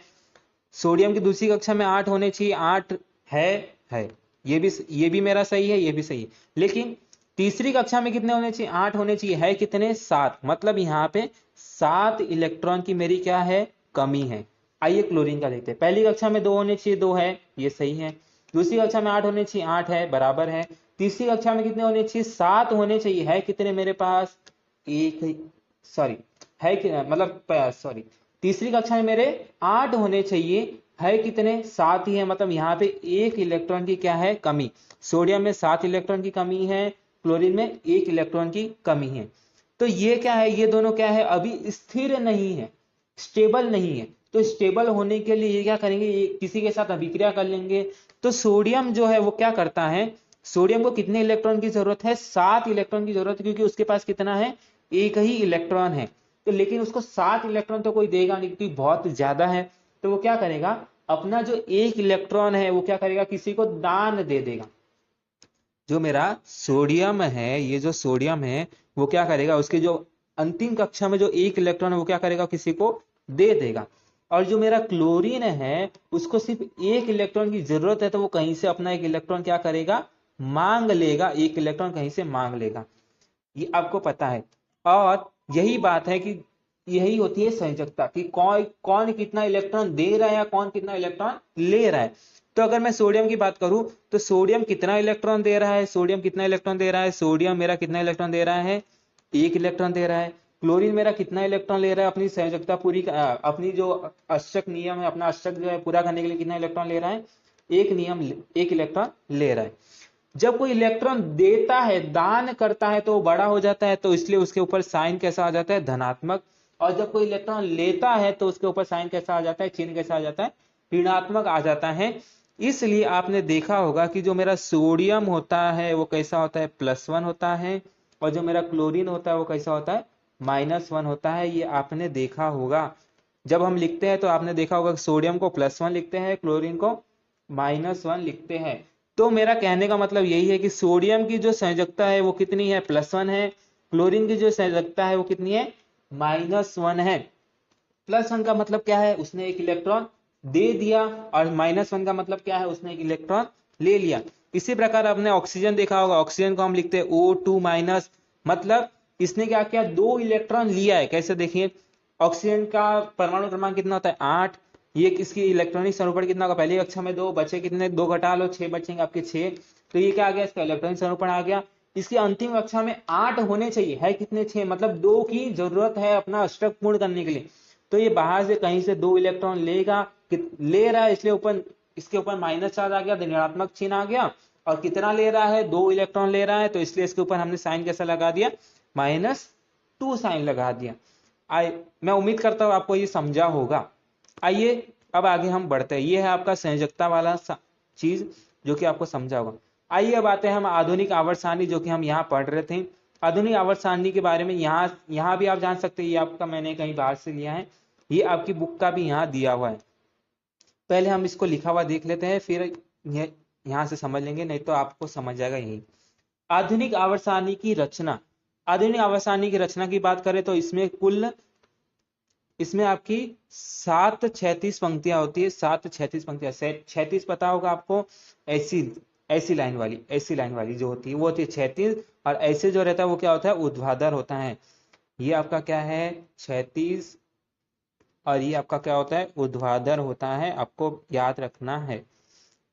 सोडियम की दूसरी कक्षा में 8 होने चाहिए, 8 है। ये भी मेरा सही है, ये भी सही है। लेकिन तीसरी कक्षा में कितने होने चाहिए, 8 होने चाहिए, है कितने, 7। मतलब यहाँ पे 7 इलेक्ट्रॉन की मेरी क्या है, कमी है। आइए क्लोरीन का देखते हैं। पहली कक्षा में 2 होने चाहिए, 2 है, ये सही है। दूसरी कक्षा में 8 होने चाहिए, 8 है, बराबर है। तीसरी कक्षा में कितने होने चाहिए, 7 होने चाहिए, है कितने मेरे पास, तीसरी कक्षा में मेरे 8 होने चाहिए, है कितने, 7 ही है। मतलब यहाँ पे 1 इलेक्ट्रॉन की क्या है, कमी। सोडियम में 7 इलेक्ट्रॉन की कमी है, क्लोरीन में 1 इलेक्ट्रॉन की कमी है। तो ये क्या है, ये दोनों क्या है, अभी स्थिर नहीं है, स्टेबल नहीं है। तो स्टेबल होने के लिए ये क्या करेंगे, ये किसी के साथ अभिक्रिया कर लेंगे। तो सोडियम जो है वो क्या करता है, सोडियम को कितने इलेक्ट्रॉन की जरूरत है, 7 इलेक्ट्रॉन की जरूरत है, क्योंकि उसके पास कितना है, 1 ही इलेक्ट्रॉन है। तो लेकिन उसको 7 इलेक्ट्रॉन तो कोई देगा नहीं, क्योंकि बहुत ज्यादा है। तो वो क्या करेगा, अपना जो 1 इलेक्ट्रॉन है वो क्या करेगा, किसी को दान दे देगा। जो मेरा सोडियम है, ये जो सोडियम है वो क्या करेगा, उसके जो अंतिम कक्षा में जो 1 इलेक्ट्रॉन है वो क्या करेगा, किसी को दे देगा। और जो मेरा क्लोरीन है उसको सिर्फ 1 इलेक्ट्रॉन की जरूरत है, तो वो कहीं से अपना 1 इलेक्ट्रॉन क्या करेगा, मांग लेगा, 1 इलेक्ट्रॉन कहीं से मांग लेगा। ये आपको पता है। और यही बात है कि यही होती है संयोजकता, कि कौन कितना इलेक्ट्रॉन दे रहा है या कौन कितना इलेक्ट्रॉन ले रहा है। तो अगर मैं सोडियम की बात करूं तो सोडियम कितना इलेक्ट्रॉन दे रहा है, सोडियम मेरा कितना इलेक्ट्रॉन दे रहा है, 1 इलेक्ट्रॉन दे रहा है। क्लोरीन मेरा कितना इलेक्ट्रॉन ले रहा है, अपनी संयोजकता पूरी अपनी जो अष्टक नियम है, अपना अष्टक जो है पूरा करने के लिए कितना इलेक्ट्रॉन ले रहा है, 1 इलेक्ट्रॉन ले रहा है। जब कोई इलेक्ट्रॉन देता है, दान करता है, तो वो बड़ा हो जाता है, तो इसलिए उसके ऊपर साइन कैसा आ जाता है, धनात्मक। और जब कोई इलेक्ट्रॉन लेता है तो उसके ऊपर साइन कैसा आ जाता है, चिन्ह कैसा आ जाता है, ऋणात्मक आ जाता है। इसलिए आपने देखा होगा कि जो मेरा सोडियम होता है वो कैसा होता है, +1 होता है, और जो मेरा क्लोरीन होता है वो कैसा होता है, -1 होता है। ये आपने देखा होगा। जब हम लिखते हैं तो आपने देखा होगा कि सोडियम को +1 लिखते हैं, क्लोरीन को -1 लिखते हैं। तो मेरा कहने का मतलब यही है कि सोडियम की जो संयोजकता है वो कितनी है, +1 है। क्लोरीन की जो संयोजकता है वो कितनी है, -1 है। +1 का मतलब क्या है, उसने 1 इलेक्ट्रॉन दे दिया, और -1 का मतलब क्या है, उसने 1 इलेक्ट्रॉन ले लिया। इसी प्रकार आपने ऑक्सीजन देखा होगा, ऑक्सीजन को हम लिखते हैं O2-, मतलब इसने क्या किया, 2 इलेक्ट्रॉन लिया है। कैसे देखिए, ऑक्सीजन का परमाणु क्रमांक कितना होता है, 8। ये इसकी इलेक्ट्रॉनिक स्वरूपण कितना होगा, पहली कक्षा में 2 बचे, कितने, 2 घटा लो, 6 बचेंगे आपके 6। तो ये क्या आ गया, इसका इलेक्ट्रॉनिक स्वरूपण आ गया। इसकी अंतिम कक्षा में 8 होने चाहिए, है कितने, 6। मतलब 2 की जरूरत है अपना अष्टक पूर्ण करने के लिए। तो ये बाहर से कहीं से 2 इलेक्ट्रॉन लेगा, ले रहा है, इसलिए ऊपर इसके ऊपर -4 आ गया, ऋणात्मक चिन्ह आ गया। और कितना ले रहा है, 2 इलेक्ट्रॉन ले रहा है, तो इसलिए इसके ऊपर हमने साइन कैसा लगा दिया, -2 साइन लगा दिया। मैं उम्मीद करता हूं आपको ये समझा होगा। आइए अब आगे हम बढ़ते हैं। ये है आपका संयोजकता वाला चीज जो कि आपको समझा होगा। आइए अब आते हैं हम आधुनिक आवर्त सारणी, जो कि हम यहाँ पढ़ रहे थे। आधुनिक आवर्त सारणी के बारे में यहाँ भी आप जान सकते हैं, ये आपका मैंने कहीं बाहर से लिया है, ये आपकी बुक का भी यहाँ दिया हुआ है। पहले हम इसको लिखा हुआ देख लेते हैं, फिर यहाँ से समझ लेंगे, नहीं तो आपको समझ जाएगा यही। आधुनिक आवर्त सारणी की रचना। आधुनिक आवर्त सारणी की रचना की बात करें तो इसमें आपकी 7 36 पंक्तियां होती है। 7 36 पंक्तियां, 36 पता होगा आपको, ऐसी लाइन वाली जो होती है वो होती है 36, और ऐसे जो रहता है वो क्या होता है, ऊर्ध्वाधर होता है। ये आपका क्या है 36, और ये आपका क्या होता है, ऊर्ध्वाधर होता है, आपको याद रखना है।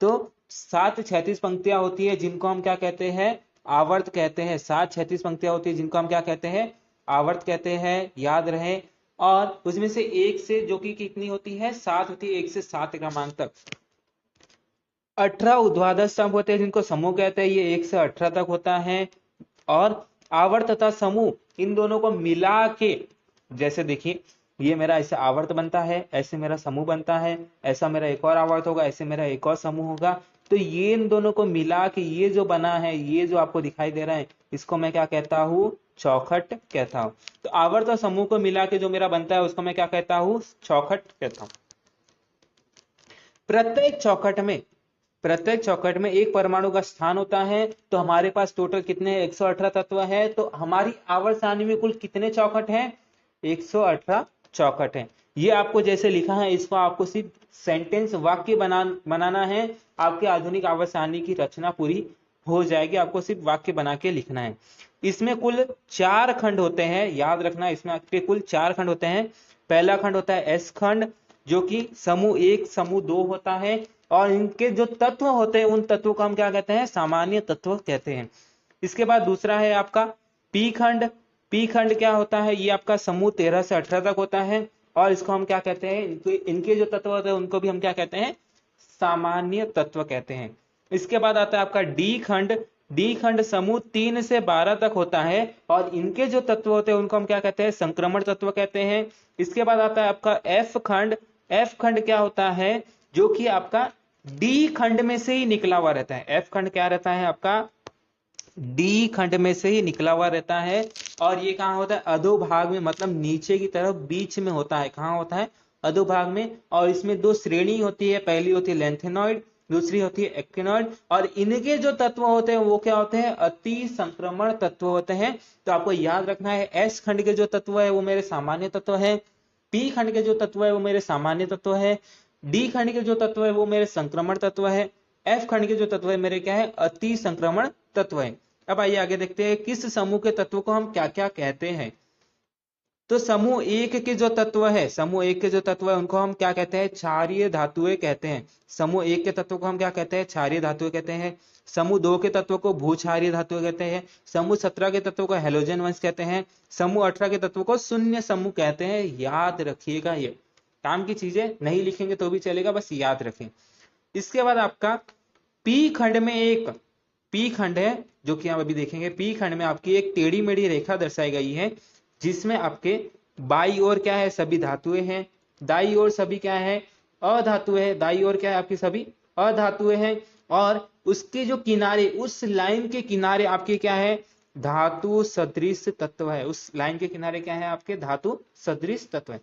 तो 7 36 पंक्तियां होती है जिनको हम क्या कहते हैं, आवर्त कहते हैं। 7 36 पंक्तियां होती है जिनको हम क्या कहते हैं, आवर्त कहते हैं, याद रहे। और उसमें से एक से, जो कि कितनी होती है, 7 होती है, 1 से 7 क्रमांक तक। 18 ऊर्ध्वाधर स्तंभ होते हैं जिनको समूह कहते हैं, ये 1 से 18 तक होता है। और आवर्त तथा समूह, इन दोनों को मिला के, जैसे देखिए ये मेरा ऐसे आवर्त बनता है, ऐसे मेरा समूह बनता है, ऐसा मेरा एक और आवर्त होगा, ऐसे मेरा एक और समूह होगा। तो ये इन दोनों को मिला के ये जो बना है, ये जो आपको दिखाई दे रहा है, इसको मैं क्या कहता हूँ, चौखट कहता हूँ। तो आवर्त और समूह को मिला के जो मेरा बनता है उसको मैं क्या कहता हूँ, चौखट कहता हूँ। प्रत्येक चौखट में एक परमाणु का स्थान होता है। तो हमारे पास टोटल कितने 118 तत्व है। तो हमारी आवर्त सारणी में कुल कितने चौखट हैं, 118 चौखट हैं। ये आपको जैसे लिखा है, इसको आपको सिर्फ सेंटेंस वाक्य बनाना है, आपके आधुनिक आवर्त सारणी की रचना पूरी हो जाएगी। आपको सिर्फ वाक्य बना के लिखना है। इसमें कुल 4 खंड होते हैं, याद रखना, इसमें आपके कुल 4 खंड होते हैं। पहला खंड होता है एस खंड, जो कि समूह 1 समूह 2 होता है, और इनके जो तत्व होते हैं उन तत्वों को हम क्या कहते हैं, सामान्य तत्व कहते हैं। इसके बाद दूसरा है आपका पी खंड। पी खंड क्या होता है, ये आपका समूह 13 से 18 तक होता है, और इसको हम क्या कहते हैं, इनके जो तत्व होते हैं उनको भी हम क्या कहते हैं, सामान्य तत्व कहते हैं। इसके बाद आता है आपका डी खंड। डी खंड समूह 3 से 12 तक होता है, और इनके जो तत्व होते हैं उनको हम क्या कहते हैं, संक्रमण तत्व कहते हैं। इसके बाद आता है आपका एफ खंड। एफ खंड क्या होता है, जो कि आपका डी खंड में से ही निकला हुआ रहता है। एफ खंड क्या रहता है आपका, डी खंड में से ही निकला हुआ रहता है, और ये कहाँ होता है, अधोभाग में, मतलब नीचे की तरफ बीच में होता है। कहाँ होता है, अधोभाग में। और इसमें 2 श्रेणी होती है, पहली होती है लेंथेनॉइड, दूसरी होती है एक्टिनॉइड। और इनके जो तत्व होते हैं वो क्या होते हैं, अति संक्रमण तत्व होते हैं। तो आपको याद रखना है, एस खंड के जो तत्व है वो मेरे सामान्य तत्व है, पी खंड के जो तत्व है वो मेरे सामान्य तत्व है, डी खंड के जो तत्व है वो मेरे संक्रमण तत्व है, एफ खंड के जो तत्व है मेरे क्या है, अति संक्रमण तत्व है। अब आइए आगे देखते हैं किस समूह के तत्व को हम क्या क्या कहते हैं। तो समूह 1 के जो तत्व है, समूह 1 के जो तत्व है उनको हम क्या कहते हैं, क्षारीय धातुएं कहते हैं। समूह 1 के तत्व को हम क्या कहते हैं, क्षारीय धातुएं कहते हैं। समूह 2 के तत्व को भूक्षारीय धातुएं कहते हैं। समूह 17 के तत्व को हैलोजन वंश कहते हैं। समूह 18 के तत्व को शून्य समूह कहते हैं। याद रखिएगा, ये काम की चीजें, नहीं लिखेंगे तो भी चलेगा, बस याद रखें। इसके बाद आपका पी खंड में एक पी खंड है, जो कि आप अभी देखेंगे। पी खंड में आपकी एक टेढ़ी मेढ़ी रेखा दर्शाई गई है, जिसमें आपके बाई ओर क्या है, सभी धातुएं हैं, दाई ओर सभी क्या है, अधातुएं है। दाई ओर क्या है, आपकी सभी अधातुएं हैं, और उसके जो किनारे, उस लाइन के किनारे आपके क्या है, धातु सदृश तत्व है। उस लाइन के किनारे क्या है, आपके धातु सदृश तत्व है।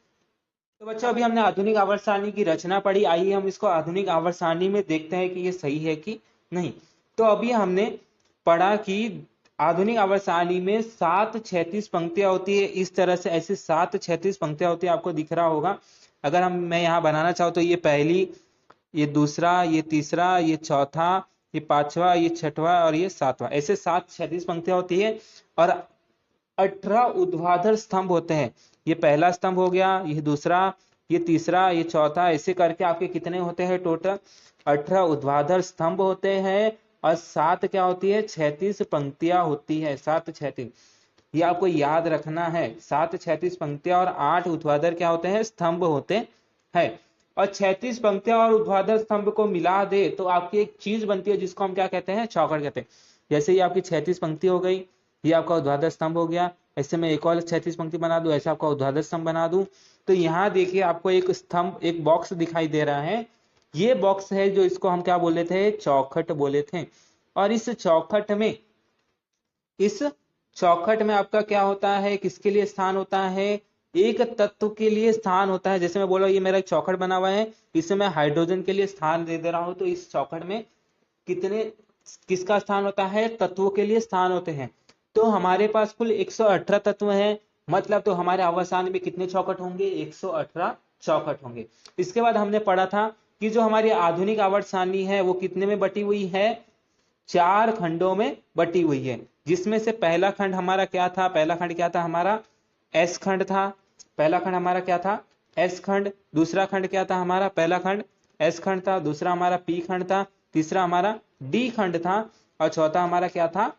तो बच्चों अभी हमने आधुनिक आवर्त सारणी की रचना पढ़ी। आइए हम इसको आधुनिक आवर्त सारणी में देखते हैं कि ये सही है कि नहीं। तो अभी हमने पढ़ा कि आधुनिक आवर्त सारणी में 7 36 पंक्तियां होती है। इस तरह से ऐसे 7 36 पंक्तियां होती है, आपको दिख रहा होगा। अगर मैं यहाँ बनाना चाहूँ तो ये पहली, ये दूसरा, ये तीसरा, ये चौथा, ये पांचवा, ये छठवा और ये सातवां, ऐसे 7 36 पंक्तियां होती है। और 18 ऊर्ध्वाधर स्तंभ होते हैं। ये पहला स्तंभ हो गया, ये दूसरा, ये तीसरा, ये चौथा, ऐसे करके आपके कितने होते हैं, टोटल 18 ऊर्ध्वाधर स्तंभ होते हैं। और 7 क्या होती है, 36 पंक्तियां होती है। 7 36, ये आपको याद रखना है। 7 36 पंक्तियां और 8 ऊर्ध्वाधर क्या होते हैं, स्तंभ होते हैं। और 36 पंक्तियां और ऊर्ध्वाधर स्तंभ को मिला दे तो आपकी एक चीज बनती है, जिसको हम क्या कहते हैं, चौखट कहते हैं। जैसे ये आपकी 36 पंक्ति हो गई, ये आपका ऊर्ध्वाधर स्तंभ हो गया। ऐसे में एक और 36 पंक्ति बना दूं, ऐसे आपका ऊर्ध्वाधर स्तंभ बना दूं। तो यहाँ देखिए आपको एक स्तंभ, एक बॉक्स दिखाई दे रहा है। ये बॉक्स है जो इसको हम क्या बोले थे, चौखट बोले थे। और इस चौखट में, इस चौखट में आपका क्या होता है, किसके लिए स्थान होता है, एक तत्व के लिए स्थान होता है। जैसे मैं बोला ये मेरा एक चौखट बना हुआ है, इसमें मैं हाइड्रोजन के लिए स्थान दे दे रहा हूं, तो इस चौखट में कितने किसका स्थान होता है, तत्वों के लिए स्थान होते हैं। तो हमारे पास कुल 118 तत्व हैं, मतलब तो हमारे अवसान में कितने चौखट होंगे, 118 चौखट होंगे। इसके बाद हमने पढ़ा था कि जो हमारी आधुनिक आवर्त सारणी है वो कितने में बटी हुई है, 4 खंडों में बटी हुई है, जिसमें से पहला खंड हमारा क्या था, पहला खंड क्या था हमारा, एस खंड था। पहला खंड हमारा क्या था, एस खंड। दूसरा खंड क्या था हमारा, पहला खंड एस खंड था, दूसरा हमारा पी खंड था, तीसरा हमारा डी खंड था, और चौथा हमारा क्या था,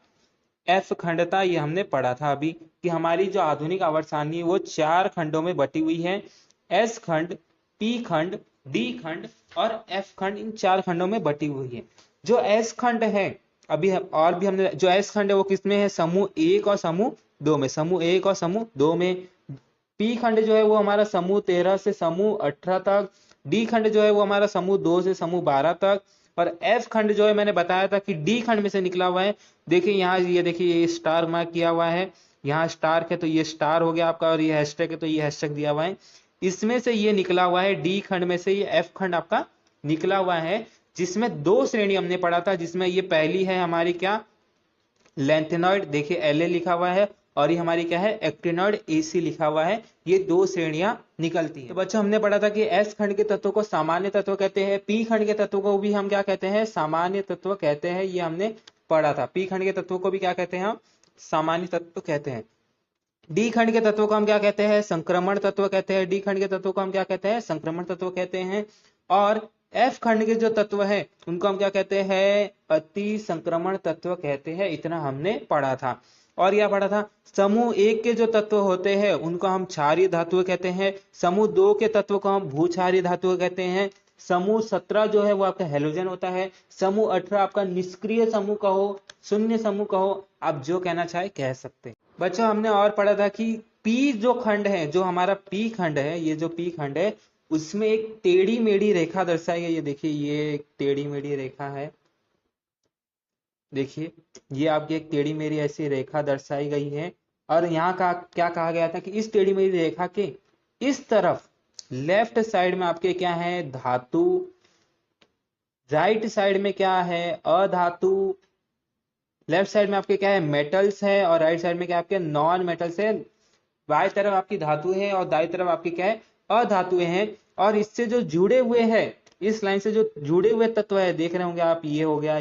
एफ खंड था। ये हमने पढ़ा था अभी कि हमारी जो आधुनिक आवर्त सारणी है वो 4 खंडों में बटी हुई है, एस खंड, पी खंड, डी खंड और एफ खंड, इन 4 खंडों में बटी हुई है। जो एस खंड है, अभी और भी हमने, जो एस खंड है वो किसमें है, समूह 1 और समूह 2 में, समूह 1 और समूह 2 में। पी खंड जो है वो हमारा समूह 13 से समूह 18 तक, डी खंड जो है वो हमारा समूह 2 से समूह 12 तक, और एफ खंड जो है मैंने बताया था कि डी खंड में से निकला हुआ है। देखिए यहाँ, ये देखिए ये स्टार मार्क किया हुआ है, यहाँ स्टार है तो ये स्टार हो गया आपका, और ये हैशटैग है तो ये हैशटैग दिया हुआ है। इसमें से ये निकला हुआ है, डी खंड में से ये एफ खंड आपका निकला हुआ है, जिसमें 2 श्रेणी हमने पढ़ा था, जिसमें ये पहली है हमारी क्या, लेंथेनॉइड, देखिए एल लिखा हुआ है, और ये हमारी क्या है, एक्टिनॉइड एसी लिखा हुआ है। ये 2 श्रेणियां निकलती हैं। तो बच्चों हमने पढ़ा था कि एस खंड के तत्वों को सामान्य तत्व कहते हैं, पी खंड के तत्वों को भी हम क्या कहते हैं, सामान्य तत्व कहते हैं। ये हमने पढ़ा था, पी खंड के तत्वों को भी क्या कहते हैं, हम सामान्य तत्व कहते हैं। डी खंड के तत्वों को हम क्या कहते हैं, संक्रमण तत्व कहते हैं। डी खंड के तत्वों को हम क्या कहते हैं, संक्रमण तत्व कहते हैं। और एफ खंड के जो तत्व है उनको हम क्या कहते हैं, अति संक्रमण तत्व कहते हैं। इतना हमने पढ़ा था। और यह पढ़ा था, समूह 1 के जो तत्व होते हैं उनको हम क्षारीय धातु कहते हैं, समूह 2 के तत्व को हम भूक्षारीय धातु कहते हैं, समूह 17 जो है वो आपका हेलोजन होता है, समूह 18 आपका निष्क्रिय समूह कहो, शून्य समूह कहो, आप जो कहना चाहे कह सकते हैं। बच्चों हमने और पढ़ा था कि पी जो खंड है, जो हमारा पी खंड है, ये जो पी खंड है उसमें एक टेढ़ी मेढ़ी रेखा दर्शाई है। ये देखिए ये एक टेढ़ी मेढ़ी रेखा है, देखिए ये आपकी एक टेढ़ी मेढ़ी ऐसी रेखा दर्शाई गई है। और यहाँ का क्या कहा गया था कि इस टेढ़ी मेढ़ी रेखा के इस तरफ लेफ्ट साइड में आपके क्या है, धातु, राइट साइड में क्या है, अधातु, लेफ्ट साइड में आपके क्या है, मेटल्स है, और राइट साइड में क्या आपके नॉन मेटल्स है। बाएं तरफ आपकी धातु है और दाएं तरफ आपकी क्या है, अधातुएं हैं। और इससे जो जुड़े हुए हैं, इस लाइन से जो जुड़े हुए तत्व है, देख रहे होंगे आप, ये हो गया,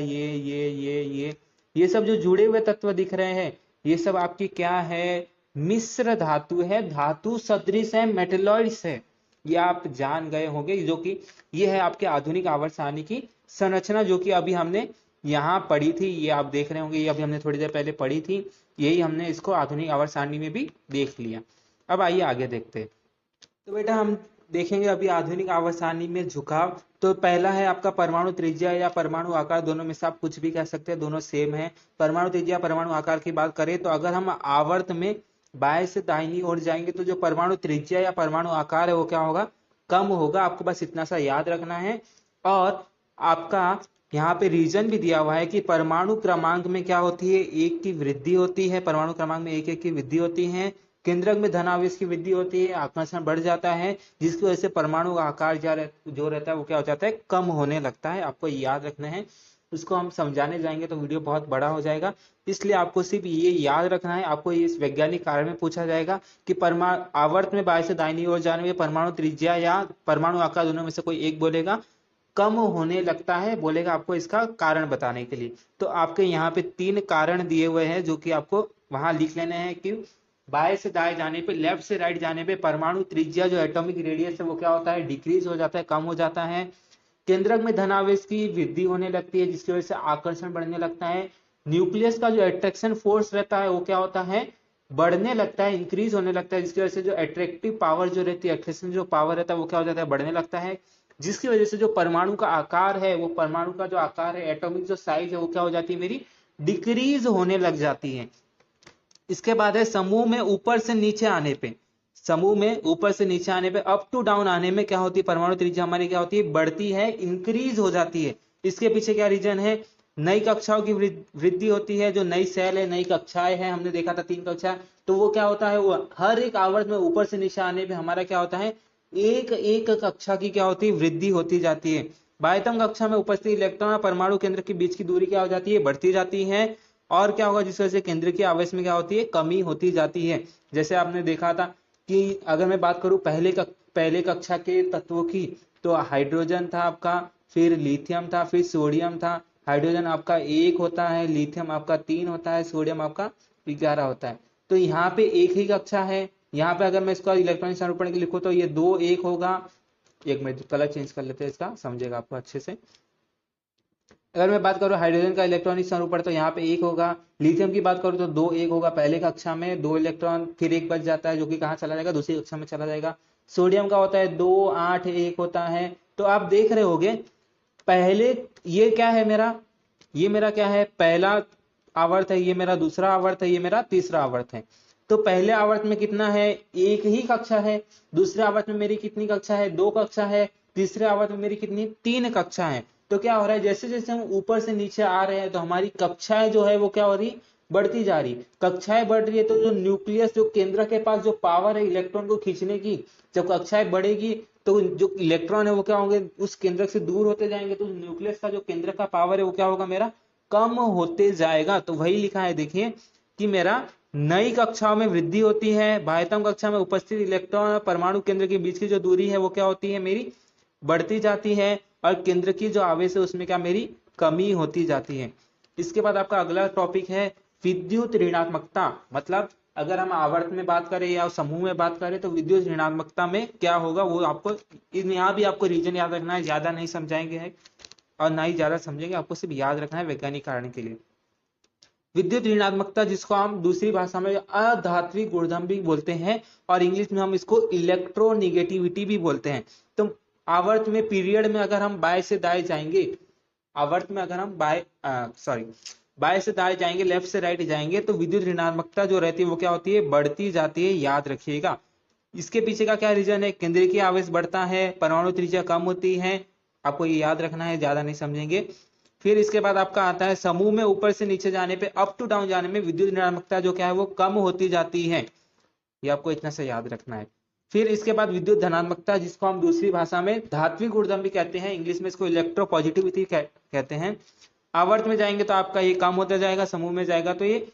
ये सब जो जुड़े हुए तत्व दिख रहे हैं, ये सब आपकी क्या है, मिश्र धातु है, धातु सदृश है, मेटेलॉइड्स है। ये आप जान गए होंगे, जो कि ये है आपके आधुनिक आवर्त सारणी की संरचना, जो कि अभी हमने यहाँ पढ़ी थी। ये आप देख रहे होंगे, ये अभी हमने थोड़ी देर पहले पढ़ी थी, यही हमने इसको आधुनिक आवर्त सारणी में भी देख लिया। अब आइए आगे देखते हैं। तो बेटा हम देखेंगे अभी आधुनिक आवर्त सारणी में झुकाव। तो पहला है आपका परमाणु त्रिज्या या परमाणु आकार, दोनों में से आप कुछ भी कह सकते हैं, दोनों सेम है। परमाणु त्रिज्या परमाणु आकार की बात करें तो अगर हम आवर्त में बाएं से दाहिनी ओर जाएंगे तो जो परमाणु त्रिज्या या परमाणु आकार है वो क्या होगा, कम होगा। आपको बस इतना सा याद रखना है। और आपका यहाँ पे रीजन भी दिया हुआ है कि परमाणु क्रमांक में क्या होती है, 1 की वृद्धि होती है। परमाणु क्रमांक में 1 की वृद्धि होती है। केंद्रक में धनावेश की वृद्धि होती है, आकर्षण बढ़ जाता है, जिसकी वजह से परमाणु का आकार जो रहता है वो क्या हो जाता है, कम होने लगता है। आपको याद रखना है। उसको हम समझाने जाएंगे तो वीडियो बहुत बड़ा हो जाएगा, इसलिए आपको सिर्फ ये याद रखना है। आपको इस वैज्ञानिक कारण में पूछा जाएगा कि परमाणु आवर्त में बाएं से दाहिनी ओर जाने में परमाणु त्रिज्या या परमाणु आकार दोनों में से कोई एक बोलेगा, कम होने लगता है, बोलेगा आपको इसका कारण बताने के लिए। तो आपके यहाँ पे 3 कारण दिए हुए हैं जो कि आपको वहां लिख लेने हैं कि बाएं से दाएं जाने पे, लेफ्ट से राइट जाने पे परमाणु त्रिज्या जो एटॉमिक रेडियस है वो क्या होता है, डिक्रीज हो जाता है, कम हो जाता है। केंद्रक में धनावेश की वृद्धि होने लगती है, जिसकी वजह से आकर्षण बढ़ने लगता है। न्यूक्लियस का जो अट्रैक्शन फोर्स रहता है वो क्या होता है, बढ़ने लगता है, इंक्रीज होने लगता है, जिसकी वजह से जो अट्रैक्टिव पावर जो रहती है, अट्रैक्शन जो पावर रहता है वो क्या हो जाता है, बढ़ने लगता है। जिसकी वजह से जो परमाणु का आकार है, वो परमाणु का जो आकार है, एटॉमिक जो साइज है वो क्या हो जाती है, मेरी डिक्रीज होने लग जाती है। इसके बाद है समूह में ऊपर से नीचे आने पे, समूह में ऊपर से नीचे आने पे, अप टू डाउन आने में क्या होती है, परमाणु त्रिज्या हमारी क्या होती है, बढ़ती है, इंक्रीज हो जाती है। इसके पीछे क्या रीजन है, नई कक्षाओं की वृद्धि होती है, जो नई सेल है, नई कक्षाएं हैं, हमने देखा था 3 कक्षा, तो वो क्या होता है, वो हर एक आवर्त में ऊपर से नीचे आने पे हमारा क्या होता है, एक एक कक्षा की क्या होती है, वृद्धि होती जाती है। बाह्यतम कक्षा में उपस्थित इलेक्ट्रॉन और परमाणु केंद्र के बीच की दूरी क्या हो जाती है, बढ़ती जाती है। और क्या होगा, जिस वजह से केंद्र की आवेश में क्या होती है, कमी होती जाती है। जैसे आपने देखा था कि अगर मैं बात करूं पहले कक्षा के तत्वों की, तो हाइड्रोजन था आपका, फिर लिथियम था, फिर सोडियम था। हाइड्रोजन आपका 1 होता है, लिथियम आपका 3 होता है, सोडियम आपका 11 होता है। तो यहाँ पे एक ही कक्षा है। यहाँ पे अगर मैं इसका इलेक्ट्रॉनिक संरूपण लिखूं तो ये 2 1 होगा। एक मिनट कलर चेंज कर लेते हैं इसका, समझेगा आपको अच्छे से। अगर मैं बात करूं हाइड्रोजन का इलेक्ट्रॉनिक स्वरूपण, तो यहाँ पे 1 होगा। लिथियम की बात करूं तो 2 1 होगा, पहले कक्षा में 2 इलेक्ट्रॉन, फिर 1 बच जाता है जो कि कहाँ चला जाएगा, दूसरी कक्षा में चला जाएगा। सोडियम का होता है 2 8 1 होता है। तो आप देख रहे होगे पहले, ये क्या है मेरा, ये मेरा क्या है, पहला आवर्त है, ये मेरा दूसरा आवर्त है, ये मेरा तीसरा आवर्त है। तो पहले आवर्त में कितना है, एक ही कक्षा है। दूसरे आवर्त में मेरी कितनी कक्षा है, 2 कक्षा है। तीसरे आवर्त में मेरी कितनी, 3 कक्षा है। तो क्या हो रहा है, जैसे जैसे हम ऊपर से नीचे आ रहे हैं तो हमारी कक्षाएं जो है वो क्या हो रही, बढ़ती जा रही। कक्षाएं बढ़ रही है तो जो न्यूक्लियस, जो केंद्र के पास जो पावर है इलेक्ट्रॉन को खींचने की, जब कक्षाएं बढ़ेगी तो जो इलेक्ट्रॉन है वो क्या होंगे, उस केंद्र से दूर होते जाएंगे, तो न्यूक्लियस का जो केंद्र का पावर है वो क्या होगा, मेरा कम होते जाएगा। तो वही लिखा है देखिए कि मेरा नई कक्षाओं में वृद्धि होती है, बाह्यतम कक्षा में उपस्थित इलेक्ट्रॉन और परमाणु केंद्र के बीच की जो दूरी है वो क्या होती है, मेरी बढ़ती जाती है। और केंद्र की जो आवेश है उसमें क्या, मेरी कमी होती जाती है। इसके बाद आपका अगला टॉपिक है विद्युत ऋणात्मकता। मतलब अगर हम आवर्त में बात करें या समूह में बात करें तो विद्युत ऋणात्मकता में क्या होगा वो आपको, यहाँ भी आपको रीजन याद रखना है, ज्यादा नहीं समझाएंगे है और ना ही ज्यादा समझेंगे, आपको सिर्फ याद रखना है वैज्ञानिक कारण के लिए। विद्युत ऋणात्मकता, जिसको हम दूसरी भाषा में अधात्विक गुणधर्म भी बोलते हैं, और इंग्लिश में हम इसको इलेक्ट्रोनिगेटिविटी भी बोलते हैं। तो आवर्त में, पीरियड में अगर हम बाएं से दाएं जाएंगे, आवर्त में अगर हम बाएं से दाएं जाएंगे, लेफ्ट से राइट जाएंगे, तो विद्युत ऋणात्मकता जो रहती है वो क्या होती है, बढ़ती जाती है, याद रखिएगा। इसके पीछे का क्या रीजन है, केंद्रीय की आवेश बढ़ता है, परमाणु त्रिज्या कम होती है, आपको ये याद रखना है, ज्यादा नहीं समझेंगे। फिर इसके बाद आपका आता है समूह में ऊपर से नीचे जाने पे, अप टू डाउन जाने में विद्युत ऋणात्मकता जो क्या है वो कम होती जाती है। ये आपको इतना से याद रखना है। फिर इसके बाद विद्युत धनात्मकता, जिसको हम दूसरी भाषा में धात्विक गुणधर्म भी कहते हैं, इंग्लिश में इसको इलेक्ट्रोपॉजिटिविटी कहते हैं। आवर्त में जाएंगे तो आपका ये कम होता जाएगा, समूह में जाएगा तो ये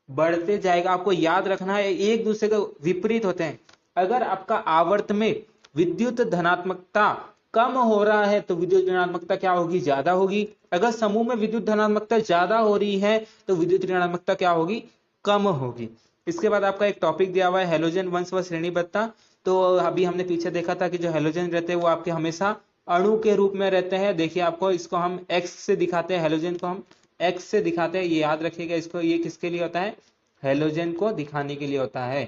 बढ़ते जाएगा। आपको याद रखना है, एक दूसरे के विपरीत होते हैं। अगर आपका आवर्त में विद्युत धनात्मकता कम हो रहा है तो विद्युत ऋणात्मकता क्या होगी, ज्यादा होगी। अगर समूह में विद्युत धनात्मकता ज्यादा हो रही है तो विद्युत ऋणात्मकता क्या होगी, कम होगी। इसके बाद आपका एक टॉपिक दिया हुआ है हैलोजन वंश व श्रेणीबद्धता। तो अभी हमने पीछे देखा था कि जो हैलोजन रहते हैं वो आपके हमेशा अणु के रूप में रहते हैं। देखिए आपको, इसको हम एक्स से दिखाते हैं, हैलोजन को हम एक्स से दिखाते हैं, ये याद रखिएगा इसको। ये किसके लिए होता है, हैलोजन को दिखाने के लिए होता है।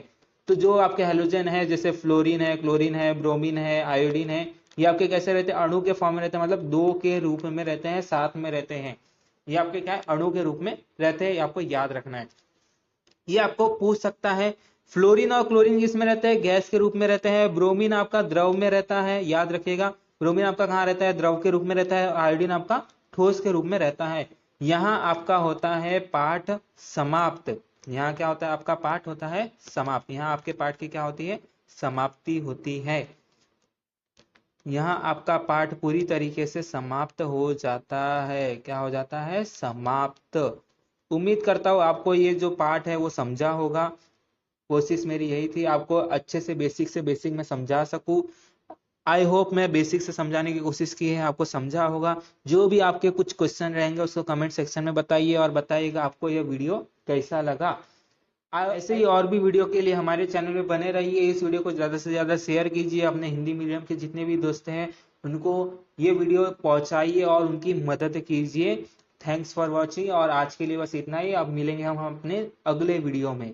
तो जो आपके हैलोजन है, जैसे फ्लोरीन है, क्लोरीन है, ब्रोमीन है, आयोडीन है, ये आपके कैसे रहते हैं, अणु के फॉर्म में रहते हैं, मतलब 2 के रूप में रहते हैं, साथ में रहते हैं। ये आपके क्या है, अणु के रूप में रहते हैं, ये आपको याद रखना है। ये आपको पूछ सकता है फ्लोरीन और क्लोरीन किस में रहते हैं, गैस के रूप में रहते हैं। ब्रोमीन आपका द्रव में रहता है, याद रखिएगा। ब्रोमीन आपका कहाँ रहता है, द्रव के रूप में रहता है। आयोडीन आपका ठोस के रूप में रहता है। यहाँ आपका होता है पाठ समाप्त। यहाँ क्या होता है, आपका पाठ होता है समाप्त। यहाँ आपके पाठ की क्या होती है, समाप्ति होती है। यहाँ आपका पाठ पूरी तरीके से समाप्त हो जाता है। क्या हो जाता है, समाप्त। उम्मीद करता हूँ आपको ये जो पाठ है वो समझा होगा। कोशिश मेरी यही थी आपको अच्छे से बेसिक में समझा सकूं। आई होप मैं बेसिक से समझाने की कोशिश की है, आपको समझा होगा। जो भी आपके कुछ क्वेश्चन रहेंगे उसको कमेंट सेक्शन में बताइए और बताइएगा आपको यह वीडियो कैसा लगा। ऐसे ही और भी वीडियो के लिए हमारे चैनल में बने रहिए। इस वीडियो को ज्यादा से ज्यादा शेयर कीजिए, अपने हिंदी मीडियम के जितने भी दोस्त हैं उनको ये वीडियो पहुंचाइए और उनकी मदद कीजिए। थैंक्स फॉर वॉचिंग, और आज के लिए बस इतना ही। अब मिलेंगे हम अपने अगले वीडियो में।